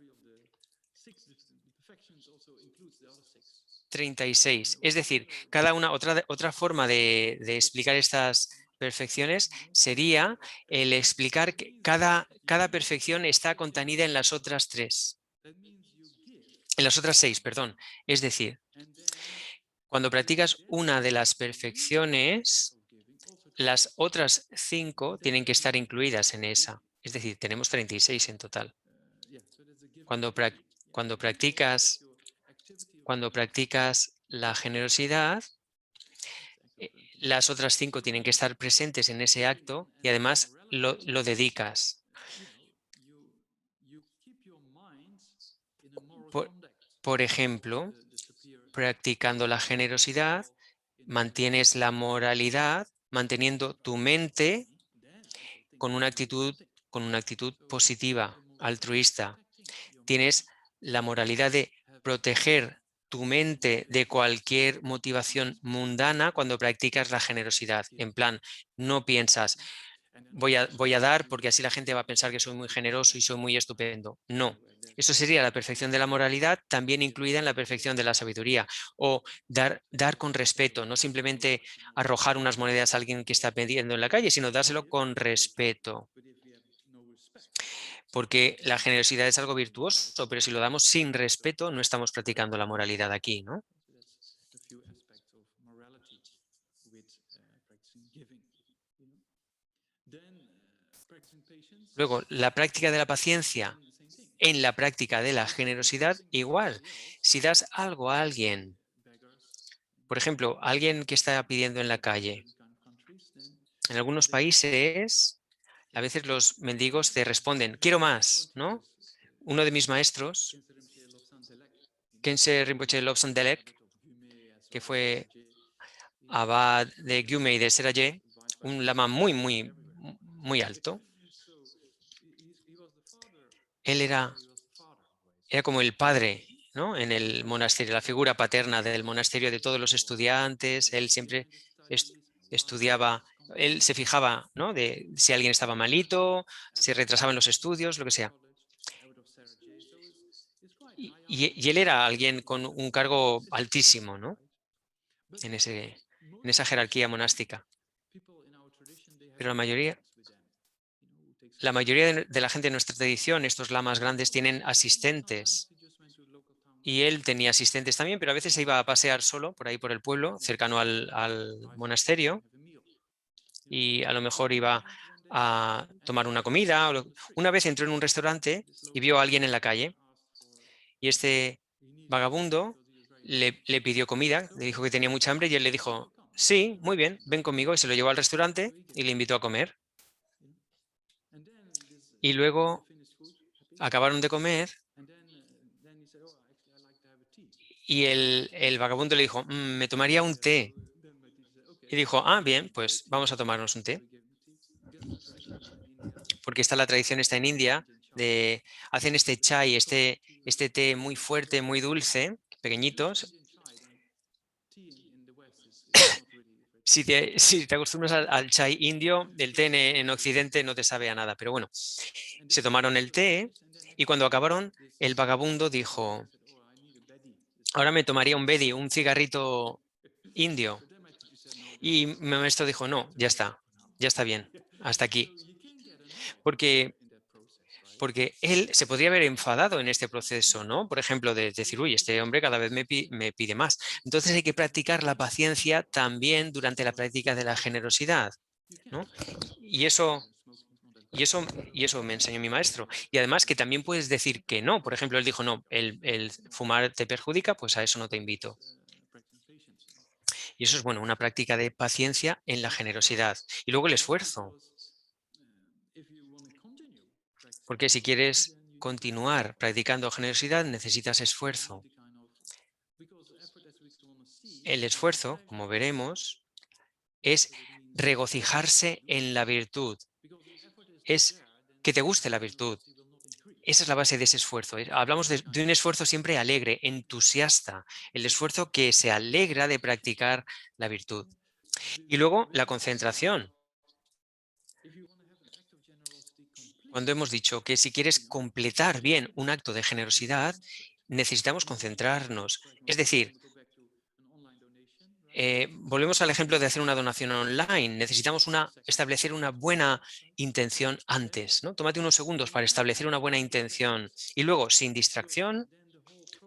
[SPEAKER 1] 36. Es decir, cada una, otra forma de explicar estas perfecciones sería el explicar que cada perfección está contenida en las otras 3. En las otras 6, perdón. Es decir, cuando practicas una de las perfecciones, las otras 5 tienen que estar incluidas en esa. Es decir, tenemos 36 en total. Cuando practicas la generosidad, las otras 5 tienen que estar presentes en ese acto y además lo dedicas. Por ejemplo, practicando la generosidad, mantienes la moralidad, manteniendo tu mente con una actitud positiva, altruista. Tienes la moralidad de proteger tu mente de cualquier motivación mundana cuando practicas la generosidad. En plan, no piensas, voy a dar porque así la gente va a pensar que soy muy generoso y soy muy estupendo. No. Eso sería la perfección de la moralidad, también incluida en la perfección de la sabiduría. O dar con respeto, no simplemente arrojar unas monedas a alguien que está pidiendo en la calle, sino dárselo con respeto. Porque la generosidad es algo virtuoso, pero si lo damos sin respeto, no estamos practicando la moralidad aquí, ¿no? Luego, la práctica de la paciencia en la práctica de la generosidad, igual. Si das algo a alguien, por ejemplo, a alguien que está pidiendo en la calle, en algunos países, a veces los mendigos te responden, quiero más, ¿no? Uno de mis maestros, Khense Rinpoche Lobsang Delek, que fue abad de Gyumei de Serayé, un lama muy alto. Él era como el padre, ¿no? En el monasterio, la figura paterna del monasterio de todos los estudiantes. Él siempre estudiaba, él se fijaba, ¿no? De si alguien estaba malito, si retrasaba en los estudios, lo que sea. Y él era alguien con un cargo altísimo, ¿no? En esa jerarquía monástica. Pero la mayoría de la gente de nuestra tradición, estos lamas grandes, tienen asistentes. Y él tenía asistentes también, pero a veces se iba a pasear solo por ahí por el pueblo, cercano al monasterio, y a lo mejor iba a tomar una comida. Una vez entró en un restaurante y vio a alguien en la calle, y este vagabundo le pidió comida, le dijo que tenía mucha hambre, y él le dijo, sí, muy bien, ven conmigo, y se lo llevó al restaurante y le invitó a comer. Y luego acabaron de comer y el vagabundo le dijo, me tomaría un té. Y dijo, ah, bien, pues vamos a tomarnos un té. Porque está la tradición está en India, hacen este chai, este té muy fuerte, muy dulce, pequeñitos. Si te acostumbras al chai indio, el té en Occidente no te sabe a nada. Pero bueno, se tomaron el té y cuando acabaron, el vagabundo dijo, ahora me tomaría un bedi, un cigarrito indio. Y mi maestro dijo, no, ya está bien, hasta aquí. Porque él se podría haber enfadado en este proceso, ¿no? Por ejemplo, de decir, uy, este hombre cada vez me pide más. Entonces hay que practicar la paciencia también durante la práctica de la generosidad, ¿no? Y eso y eso me enseñó mi maestro. Y además que también puedes decir que no. Por ejemplo, él dijo, no, el fumar te perjudica, pues a eso no te invito. Y eso es, bueno, una práctica de paciencia en la generosidad. Y luego el esfuerzo, porque si quieres continuar practicando generosidad, necesitas esfuerzo. El esfuerzo, como veremos, es regocijarse en la virtud, es que te guste la virtud. Esa es la base de ese esfuerzo. Hablamos de un esfuerzo siempre alegre, entusiasta, el esfuerzo que se alegra de practicar la virtud. Y luego la concentración. Cuando hemos dicho que si quieres completar bien un acto de generosidad, necesitamos concentrarnos. Es decir, volvemos al ejemplo de hacer una donación online. Necesitamos establecer una buena intención antes, ¿no? Tómate unos segundos para establecer una buena intención y luego, sin distracción,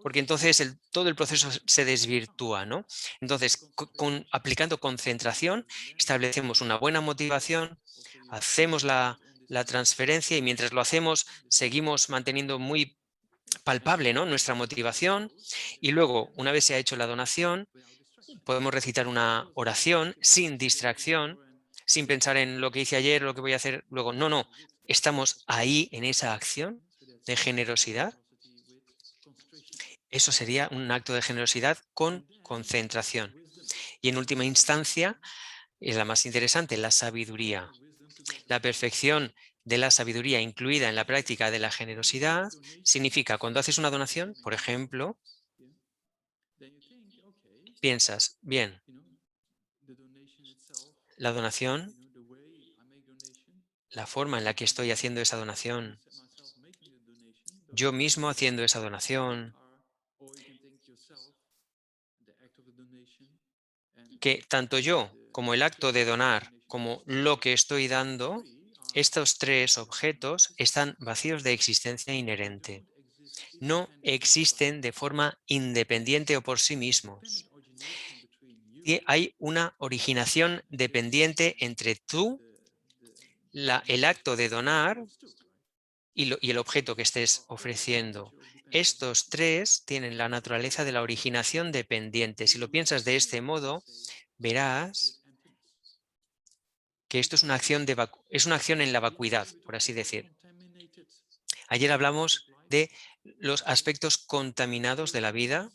[SPEAKER 1] porque entonces todo el proceso se desvirtúa, ¿no? Entonces, aplicando concentración, establecemos una buena motivación, hacemos la transferencia y mientras lo hacemos, seguimos manteniendo muy palpable, ¿no?, nuestra motivación y luego, una vez se ha hecho la donación, podemos recitar una oración sin distracción, sin pensar en lo que hice ayer, lo que voy a hacer luego. No, no, estamos ahí en esa acción de generosidad. Eso sería un acto de generosidad con concentración. Y en última instancia, es la más interesante, la sabiduría. La perfección de la sabiduría incluida en la práctica de la generosidad significa cuando haces una donación, por ejemplo, piensas, bien, la donación, la forma en la que estoy haciendo esa donación, yo mismo haciendo esa donación, que tanto yo como el acto de donar, como lo que estoy dando, estos tres objetos están vacíos de existencia inherente. No existen de forma independiente o por sí mismos. Y hay una originación dependiente entre tú, el acto de donar y el objeto que estés ofreciendo. Estos tres tienen la naturaleza de la originación dependiente. Si lo piensas de este modo, verás que esto es una acción, es una acción en la vacuidad, por así decir. Ayer hablamos de los aspectos contaminados de la vida.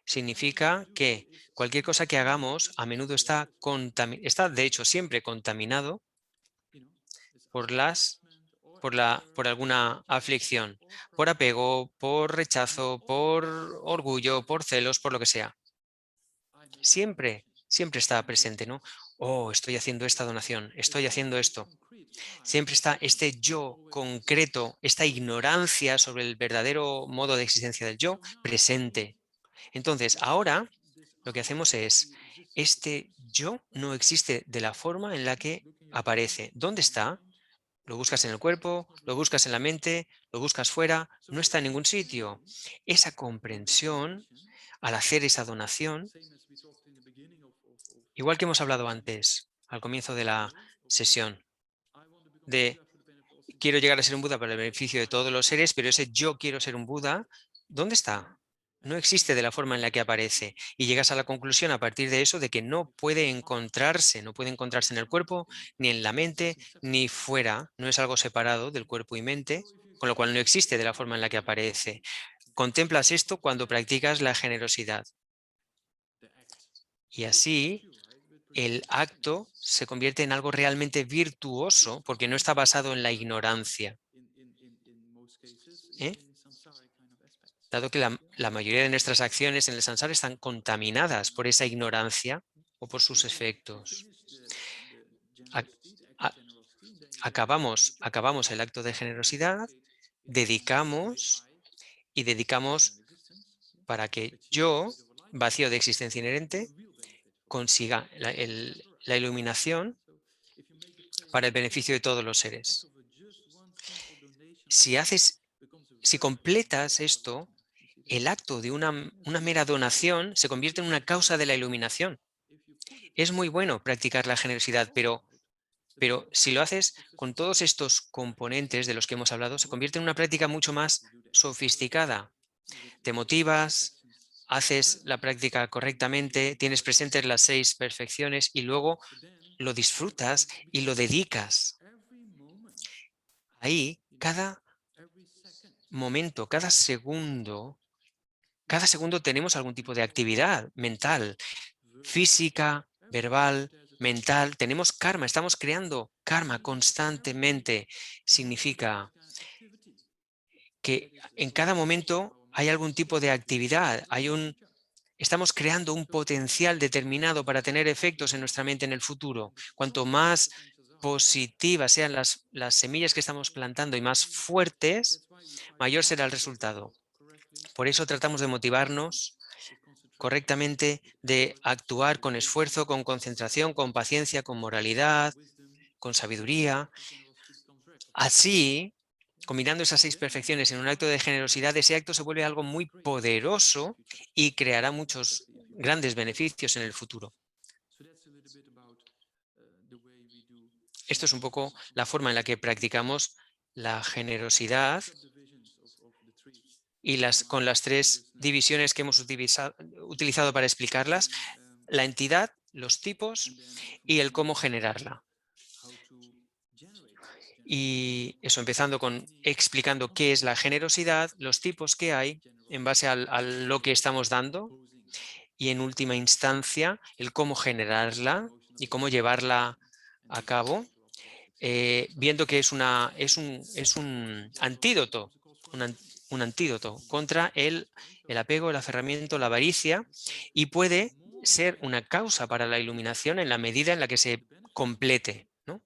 [SPEAKER 1] Significa que cualquier cosa que hagamos a menudo está de hecho siempre contaminado por por alguna aflicción, por apego, por rechazo, por orgullo, por celos, por lo que sea. Siempre, siempre está presente, ¿no? Oh, estoy haciendo esta donación, estoy haciendo esto. Siempre está este yo concreto, esta ignorancia sobre el verdadero modo de existencia del yo presente. Entonces, ahora lo que hacemos es, este yo no existe de la forma en la que aparece. ¿Dónde está? Lo buscas en el cuerpo, lo buscas en la mente, lo buscas fuera, no está en ningún sitio. Esa comprensión, al hacer esa donación, igual que hemos hablado antes, al comienzo de la sesión, de quiero llegar a ser un Buda para el beneficio de todos los seres, pero ese yo quiero ser un Buda, ¿dónde está? No existe de la forma en la que aparece. Y llegas a la conclusión a partir de eso de que no puede encontrarse en el cuerpo, ni en la mente, ni fuera. No es algo separado del cuerpo y mente, con lo cual no existe de la forma en la que aparece. Contemplas esto cuando practicas la generosidad. Y así el acto se convierte en algo realmente virtuoso porque no está basado en la ignorancia. ¿Eh? Dado que la mayoría de nuestras acciones en el samsara están contaminadas por esa ignorancia o por sus efectos. Ac- a- acabamos el acto de generosidad, dedicamos y dedicamos para que yo, vacío de existencia inherente, consiga la iluminación para el beneficio de todos los seres. Si haces, si completas esto, el acto de una mera donación se convierte en una causa de la iluminación. Es muy bueno practicar la generosidad, pero Pero si lo haces con todos estos componentes de los que hemos hablado, se convierte en una práctica mucho más sofisticada. Te motivas, haces la práctica correctamente, tienes presentes las 6 perfecciones y luego lo disfrutas y lo dedicas. Ahí, momento, cada segundo tenemos algún tipo de actividad mental, física, verbal, mental. Tenemos karma, estamos creando karma constantemente. Significa que en cada momento hay algún tipo de actividad, estamos creando un potencial determinado para tener efectos en nuestra mente en el futuro. Cuanto más positivas sean las semillas que estamos plantando y más fuertes, mayor será el resultado. Por eso tratamos de motivarnos correctamente, de actuar con esfuerzo, con concentración, con paciencia, con moralidad, con sabiduría. Así, combinando esas 6 perfecciones en un acto de generosidad, ese acto se vuelve algo muy poderoso y creará muchos grandes beneficios en el futuro. Esto es un poco la forma en la que practicamos la generosidad y con las 3 divisiones que hemos utilizado para explicarlas: la entidad, los tipos y el cómo generarla. Y eso, empezando con explicando qué es la generosidad, los tipos que hay en base a lo que estamos dando y, en última instancia, el cómo generarla y cómo llevarla a cabo, viendo que es un antídoto, un antídoto contra el apego, el aferramiento, la avaricia, y puede ser una causa para la iluminación en la medida en la que se complete, ¿no?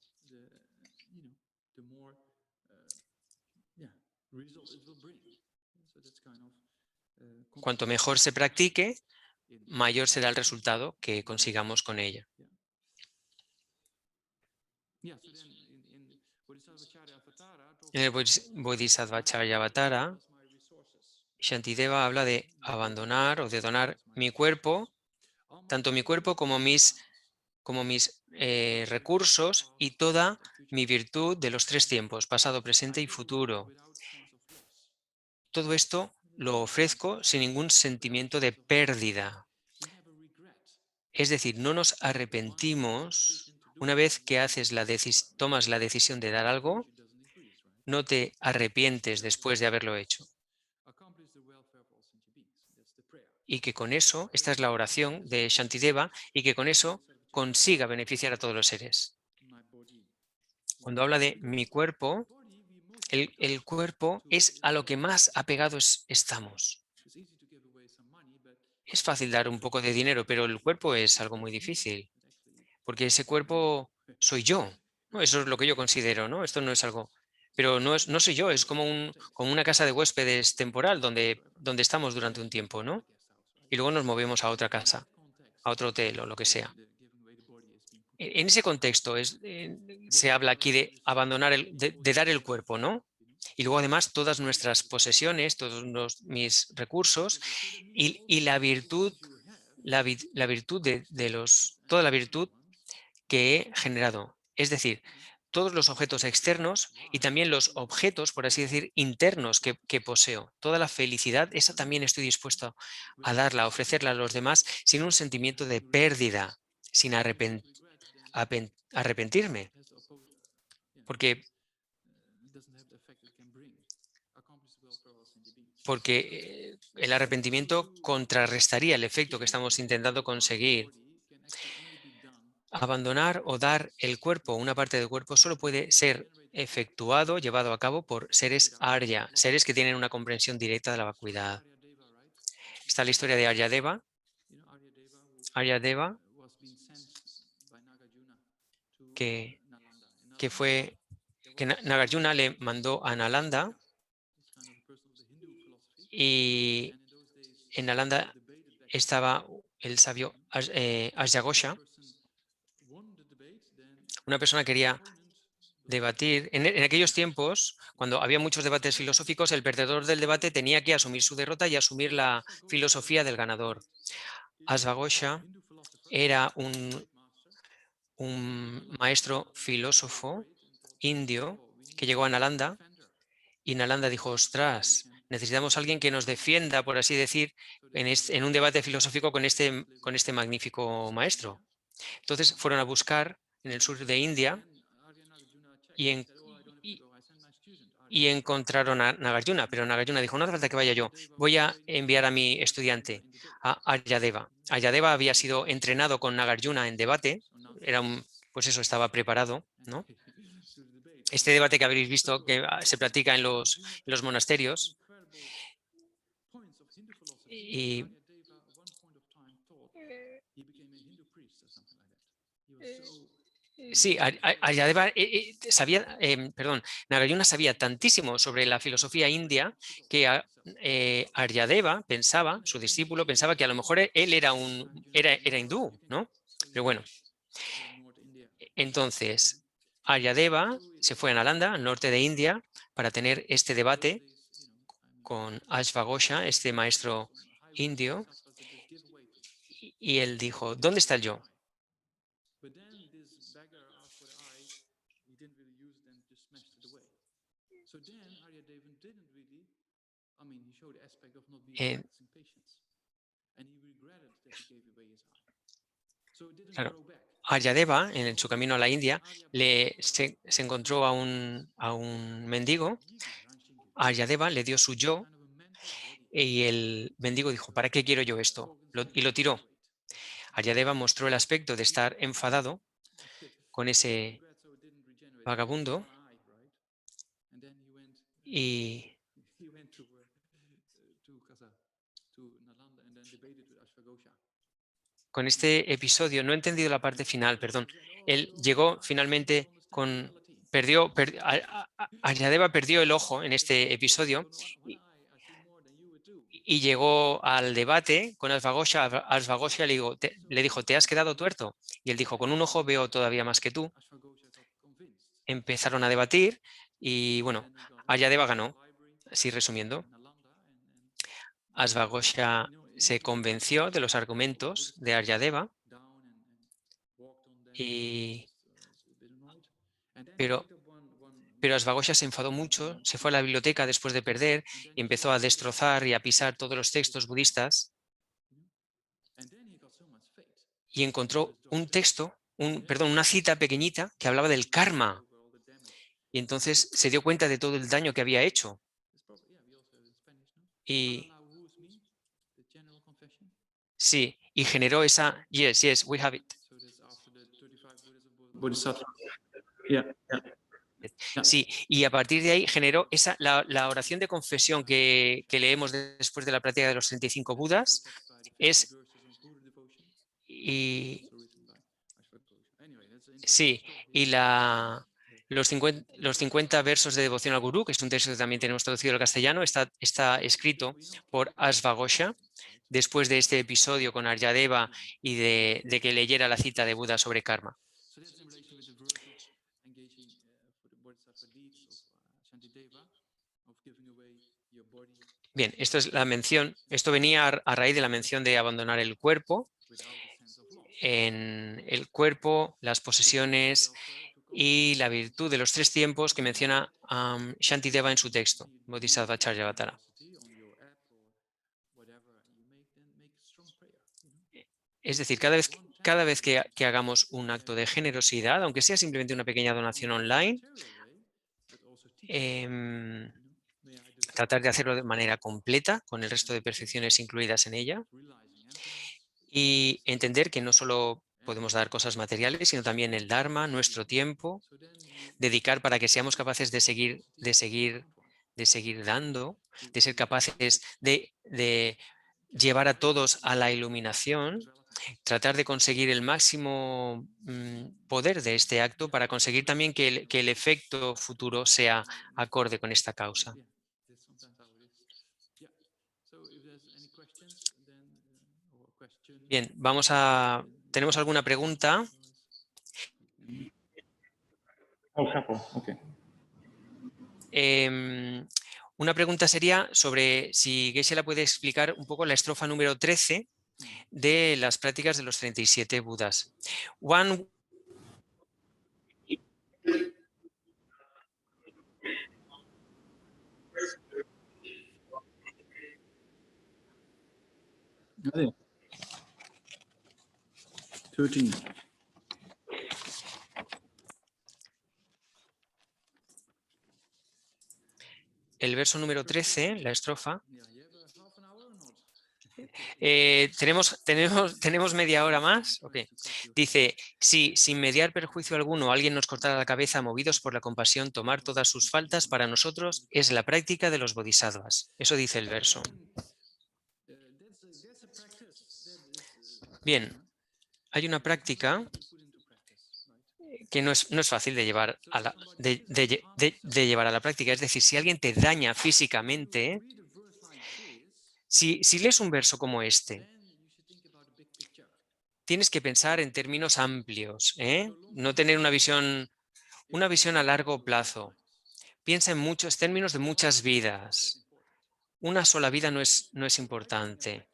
[SPEAKER 1] Cuanto mejor se practique, mayor será el resultado que consigamos con ella. En el Bodhisattva Charyavatara, Shantideva habla de abandonar o de donar mi cuerpo, tanto mi cuerpo como mis recursos y toda mi virtud de los 3 tiempos, pasado, presente y futuro. Todo esto lo ofrezco sin ningún sentimiento de pérdida. Es decir, no nos arrepentimos una vez que tomas la decisión de dar algo, no te arrepientes después de haberlo hecho. Y que con eso, esta es la oración de Shantideva, y que con eso consiga beneficiar a todos los seres. Cuando habla de mi cuerpo, el cuerpo es a lo que más apegados estamos. Es fácil dar un poco de dinero, pero el cuerpo es algo muy difícil, porque ese cuerpo soy yo, ¿no? Eso es lo que yo considero, ¿no? Esto no es algo, pero no soy yo, es como una casa de huéspedes temporal donde estamos durante un tiempo, ¿no? Y luego nos movemos a otra casa, a otro hotel o lo que sea. En ese contexto se habla aquí de abandonar, de dar el cuerpo, ¿no? Y luego, además, todas nuestras posesiones, todos mis recursos y la virtud, la virtud toda la virtud que he generado. Es decir, todos los objetos externos y también los objetos, por así decir, internos que poseo. Toda la felicidad, esa también estoy dispuesto a darla, a ofrecerla a los demás sin un sentimiento de pérdida, sin arrepentirme, porque, el arrepentimiento contrarrestaría el efecto que estamos intentando conseguir. Abandonar o dar el cuerpo, una parte del cuerpo, solo puede ser efectuado, llevado a cabo por seres Arya, seres que tienen una comprensión directa de la vacuidad. Está la historia de Aryadeva. Aryadeva, que, que Nagarjuna le mandó a Nalanda, y en Nalanda estaba el sabio Asyaghosha. Una persona quería debatir. En aquellos tiempos, cuando había muchos debates filosóficos, el perdedor del debate tenía que asumir su derrota y asumir la filosofía del ganador. Asvaghosha era un maestro filósofo indio que llegó a Nalanda, y Nalanda dijo, ostras, necesitamos a alguien que nos defienda, por así decir, en un debate filosófico con este magnífico maestro. Entonces fueron a buscar en el sur de India y, y encontraron a Nagarjuna, pero Nagarjuna dijo, no hace falta que vaya yo, voy a enviar a mi estudiante, a Aryadeva. Aryadeva había sido entrenado con Nagarjuna en debate, pues eso, estaba preparado, ¿no? Este debate que habréis visto que se practica en los monasterios. Y sí, Aryadeva sabía, perdón, Nagarjuna sabía tantísimo sobre la filosofía india que Aryadeva pensaba, su discípulo pensaba que a lo mejor él era hindú, ¿no? Pero bueno, entonces Aryadeva se fue a Nalanda, al norte de India, para tener este debate con Ashvaghosha, este maestro indio, y él dijo, ¿dónde está el yo? Claro, Aryadeva, en su camino a la India, se encontró a un mendigo. Aryadeva le dio su yo y el mendigo dijo, ¿para qué quiero yo esto? Y lo tiró. Aryadeva mostró el aspecto de estar enfadado con ese vagabundo y con este episodio, no he entendido la parte final, perdón, él llegó finalmente Aryadeva perdió el ojo en este episodio y llegó al debate con Ashvaghosha. Ashvaghosha le dijo, ¿te has quedado tuerto? Y él dijo, con un ojo veo todavía más que tú. Empezaron a debatir y bueno, Aryadeva ganó. Así resumiendo, Ashvaghosha se convenció de los argumentos de Aryadeva, pero Ashvaghosha se enfadó mucho, se fue a la biblioteca después de perder y empezó a destrozar y a pisar todos los textos budistas y encontró un texto, una cita pequeñita que hablaba del karma. Y entonces se dio cuenta de todo el daño que había hecho. Y sí, y generó esa, yes, we have it.
[SPEAKER 2] Bodhisattva. Yeah, yeah.
[SPEAKER 1] Sí, y a partir de ahí generó la oración de confesión que leemos después de la práctica de los 35 Budas. Sí, y los 50 versos de devoción al gurú, que es un texto que también tenemos traducido al castellano, está escrito por Ashvaghosha después de este episodio con Aryadeva y de que leyera la cita de Buda sobre karma. Bien, esto es la mención, esto venía a raíz de la mención de abandonar el cuerpo. En el cuerpo, las posesiones y la virtud de los 3 tiempos que menciona Shantideva en su texto, Bodhisattva Charyavatara. Es decir, cada vez que hagamos un acto de generosidad, aunque sea simplemente una pequeña donación online, tratar de hacerlo de manera completa, con el resto de perfecciones incluidas en ella, y entender que no solo podemos dar cosas materiales, sino también el Dharma, nuestro tiempo, dedicar para que seamos capaces de seguir dando, de ser capaces de llevar a todos a la iluminación, tratar de conseguir el máximo poder de este acto para conseguir también que el efecto futuro sea acorde con esta causa. Bien, ¿tenemos alguna pregunta?
[SPEAKER 2] Okay.
[SPEAKER 1] Una pregunta sería sobre si Geshe-la puede explicar un poco la estrofa número 13 de las prácticas de los 37 Budas. One
[SPEAKER 2] Allez. 13.
[SPEAKER 1] El verso número 13, la estrofa. ¿Tenemos media hora más? Okay. Dice, si sin mediar perjuicio alguno alguien nos cortara la cabeza, movidos por la compasión, tomar todas sus faltas para nosotros es la práctica de los bodhisattvas. Eso dice el verso. Bien, hay una práctica que no es fácil de llevar a de llevar a la práctica. Es decir, si alguien te daña físicamente, si lees un verso como este, tienes que pensar en términos amplios, no tener una visión a largo plazo. Piensa en muchos términos de muchas vidas. Una sola vida no es importante.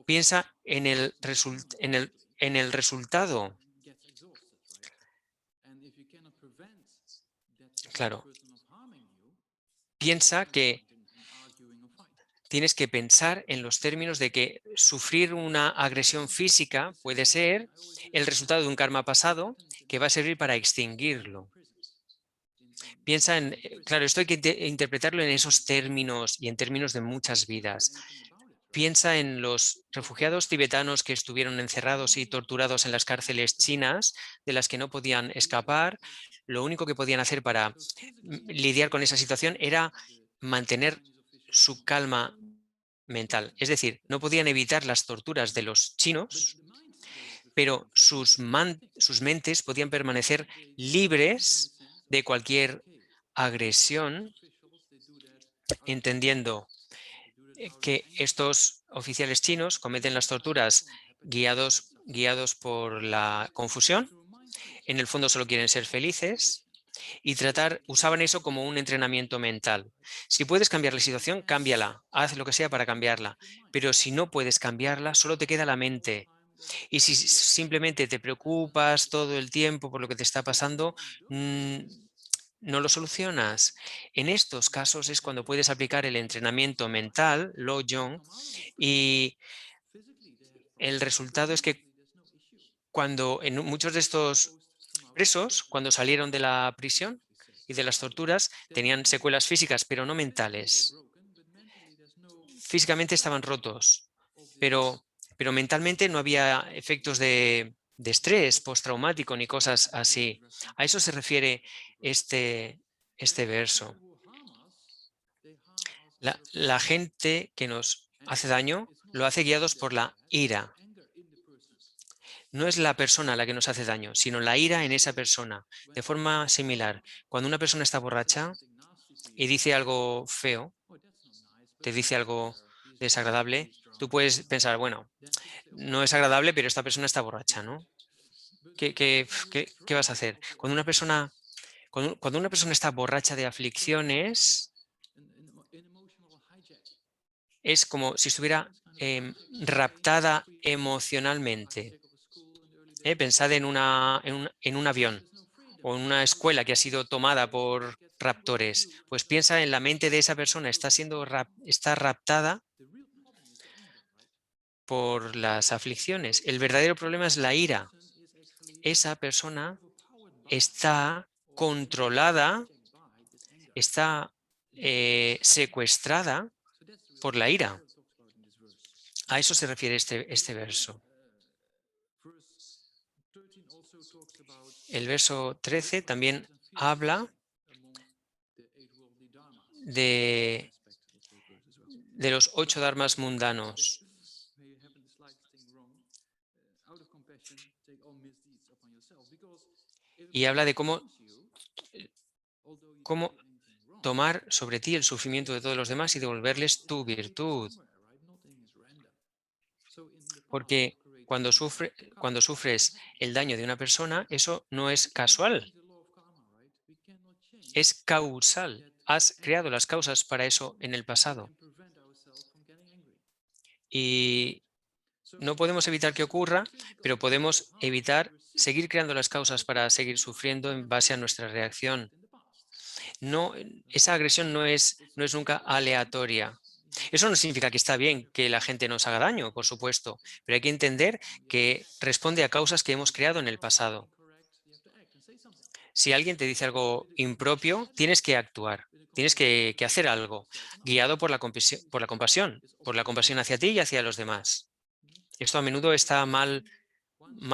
[SPEAKER 1] Piensa en el resultado. Claro. Piensa que tienes que pensar en los términos de que sufrir una agresión física puede ser el resultado de un karma pasado que va a servir para extinguirlo. Piensa en, claro, esto hay que interpretarlo en esos términos y en términos de muchas vidas. Piensa en los refugiados tibetanos que estuvieron encerrados y torturados en las cárceles chinas, de las que no podían escapar. Lo único que podían hacer para lidiar con esa situación era mantener su calma mental. Es decir, no podían evitar las torturas de los chinos, pero sus mentes podían permanecer libres de cualquier agresión, entendiendo que estos oficiales chinos cometen las torturas guiados por la confusión. En el fondo solo quieren ser felices y usaban eso como un entrenamiento mental. Si puedes cambiar la situación, cámbiala, haz lo que sea para cambiarla, pero si no puedes cambiarla, solo te queda la mente. Y si simplemente te preocupas todo el tiempo por lo que te está pasando, no lo solucionas. En estos casos es cuando puedes aplicar el entrenamiento mental, Lo Jong, y el resultado es que cuando en muchos de estos presos, cuando salieron de la prisión y de las torturas, tenían secuelas físicas, pero no mentales. Físicamente estaban rotos, pero mentalmente no había efectos de estrés postraumático ni cosas así. A eso se refiere este verso. La gente que nos hace daño lo hace guiados por la ira. No es la persona la que nos hace daño, sino la ira en esa persona. De forma similar, cuando una persona está borracha y dice algo feo, te dice algo desagradable, tú puedes pensar, bueno, no es agradable, pero esta persona está borracha, ¿no? ¿Qué vas a hacer? Cuando una persona está borracha de aflicciones, es como si estuviera raptada emocionalmente. Pensad en un avión o en una escuela que ha sido tomada por raptores. Pues piensa en la mente de esa persona, está raptada por las aflicciones. El verdadero problema es la ira. Esa persona está controlada, está secuestrada por la ira. A eso se refiere este verso. El verso 13 también habla de los 8 dharmas mundanos. Y habla de cómo tomar sobre ti el sufrimiento de todos los demás y devolverles tu virtud. Porque cuando sufres el daño de una persona, eso no es casual, es causal. Has creado las causas para eso en el pasado. Y no podemos evitar que ocurra, pero podemos evitar seguir creando las causas para seguir sufriendo en base a nuestra reacción. No, esa agresión no es nunca aleatoria. Eso no significa que está bien que la gente nos haga daño, por supuesto, pero hay que entender que responde a causas que hemos creado en el pasado. Si alguien te dice algo impropio, tienes que actuar, tienes que hacer algo, guiado por la por la compasión hacia ti y hacia los demás. Esto a menudo está mal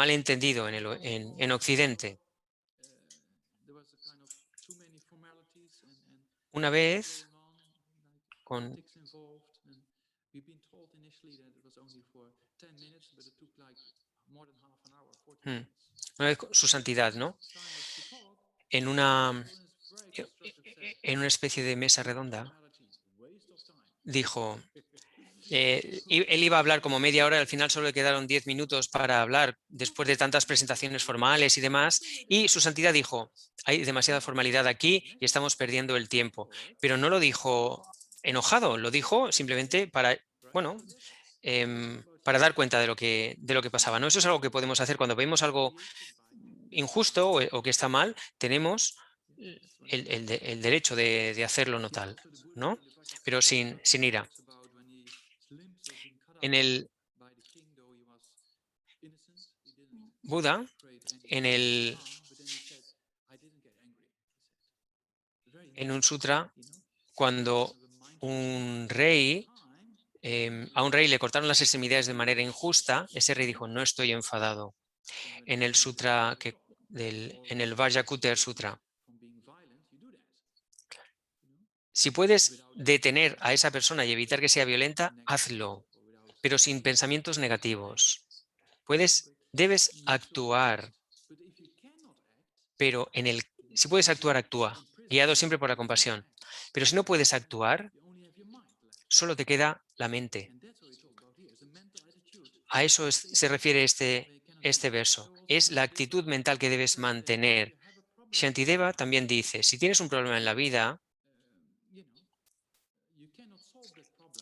[SPEAKER 1] entendido en Occidente. Una vez, con, mm, una vez su santidad, ¿no? En en una especie de mesa redonda, dijo, él iba a hablar como media hora, y al final solo le quedaron 10 minutos para hablar después de tantas presentaciones formales y demás, y su santidad dijo, hay demasiada formalidad aquí y estamos perdiendo el tiempo. Pero no lo dijo enojado, lo dijo simplemente para, bueno, para dar cuenta de lo que pasaba. ¿No? Eso es algo que podemos hacer cuando vemos algo injusto o que está mal, tenemos el derecho de hacerlo notar, ¿no? Pero sin ira. En el Buda, en un sutra, cuando a un rey le cortaron las extremidades de manera injusta, ese rey dijo, no estoy enfadado. En el sutra, en el Vajrakuta Sutra, si puedes detener a esa persona y evitar que sea violenta, hazlo, pero sin pensamientos negativos. Debes actuar, pero si puedes actuar, actúa, guiado siempre por la compasión. Pero si no puedes actuar, solo te queda la mente. A eso se refiere este verso. Es la actitud mental que debes mantener. Shantideva también dice, si tienes un problema en la vida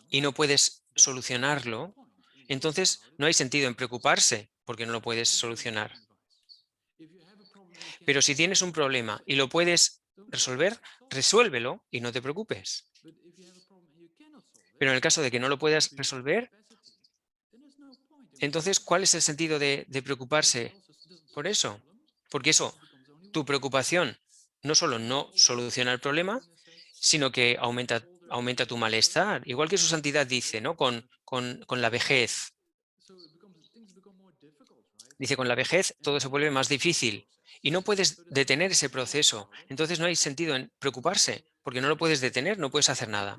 [SPEAKER 1] y no puedes solucionarlo, entonces no hay sentido en preocuparse porque no lo puedes solucionar. Pero si tienes un problema y lo puedes resolver, resuélvelo y no te preocupes. Pero en el caso de que no lo puedas resolver, entonces, ¿cuál es el sentido de preocuparse por eso? Porque tu preocupación no solo no soluciona el problema, sino que aumenta tu malestar. Igual que su santidad dice, ¿no? Con la vejez. Dice, con la vejez todo se vuelve más difícil y no puedes detener ese proceso. Entonces no hay sentido en preocuparse, porque no lo puedes detener, no puedes hacer nada.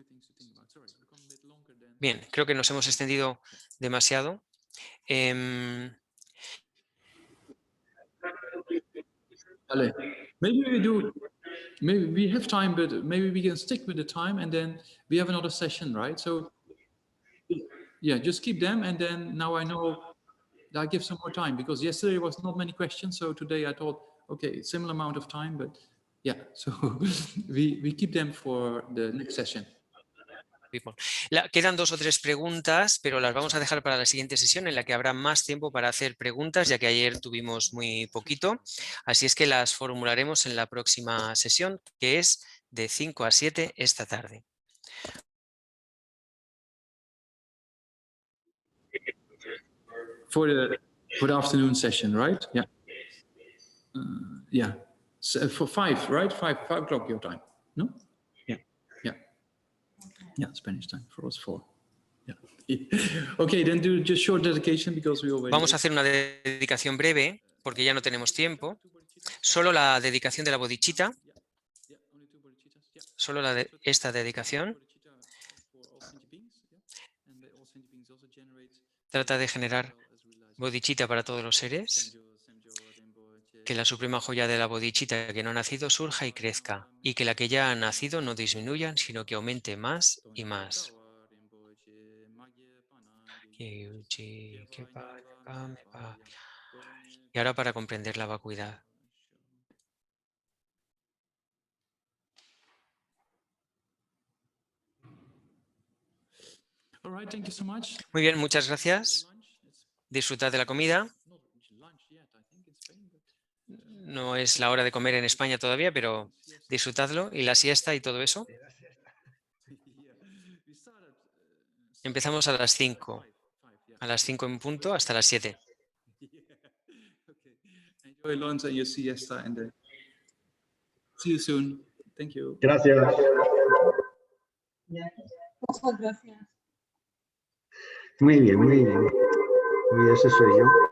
[SPEAKER 1] Bien, creo que nos hemos extendido demasiado. Em,
[SPEAKER 2] Vale. Maybe we do. Maybe we have time, but maybe we can stick with the time, and then we have another session, right? So, yeah, just keep them, and then now I know I give some more time because yesterday was not many questions, so today I thought, okay, similar amount of time, but yeah, so we keep them for the next session.
[SPEAKER 1] Quedan 2 o 3 preguntas, pero las vamos a dejar para la siguiente sesión en la que habrá más tiempo para hacer preguntas, ya que ayer tuvimos muy poquito. Así es que las formularemos en la próxima sesión, que es de 5 a 7 esta tarde.
[SPEAKER 2] For the afternoon session, right? Yeah. Yeah. So for 5, right? 5 o'clock your time. No? Yeah. Yeah. Yeah, Spanish time. For us 4. Yeah. Okay, then do just short dedication because we already.
[SPEAKER 1] Vamos a hacer una dedicación breve, porque ya no tenemos tiempo. Solo la dedicación de la bodichita. Solo esta dedicación. Trata de generar bodichita para todos los seres. Que la suprema joya de la bodichita que no ha nacido surja y crezca, y que la que ya ha nacido no disminuya, sino que aumente más y más. Y ahora para comprender la vacuidad.
[SPEAKER 2] All right, thank you so much.
[SPEAKER 1] Muy bien, muchas gracias. Disfrutad de la comida. No es la hora de comer en España todavía, pero disfrutadlo. Y la siesta y todo eso. Empezamos a las 5. A las 5 en punto hasta las 7.
[SPEAKER 2] Okay. Enjoy lunch and your siesta, and see you soon. Thank you.
[SPEAKER 3] Gracias.
[SPEAKER 4] Muchas gracias.
[SPEAKER 3] Muy bien, muy bien. Muy bien, ese soy yo.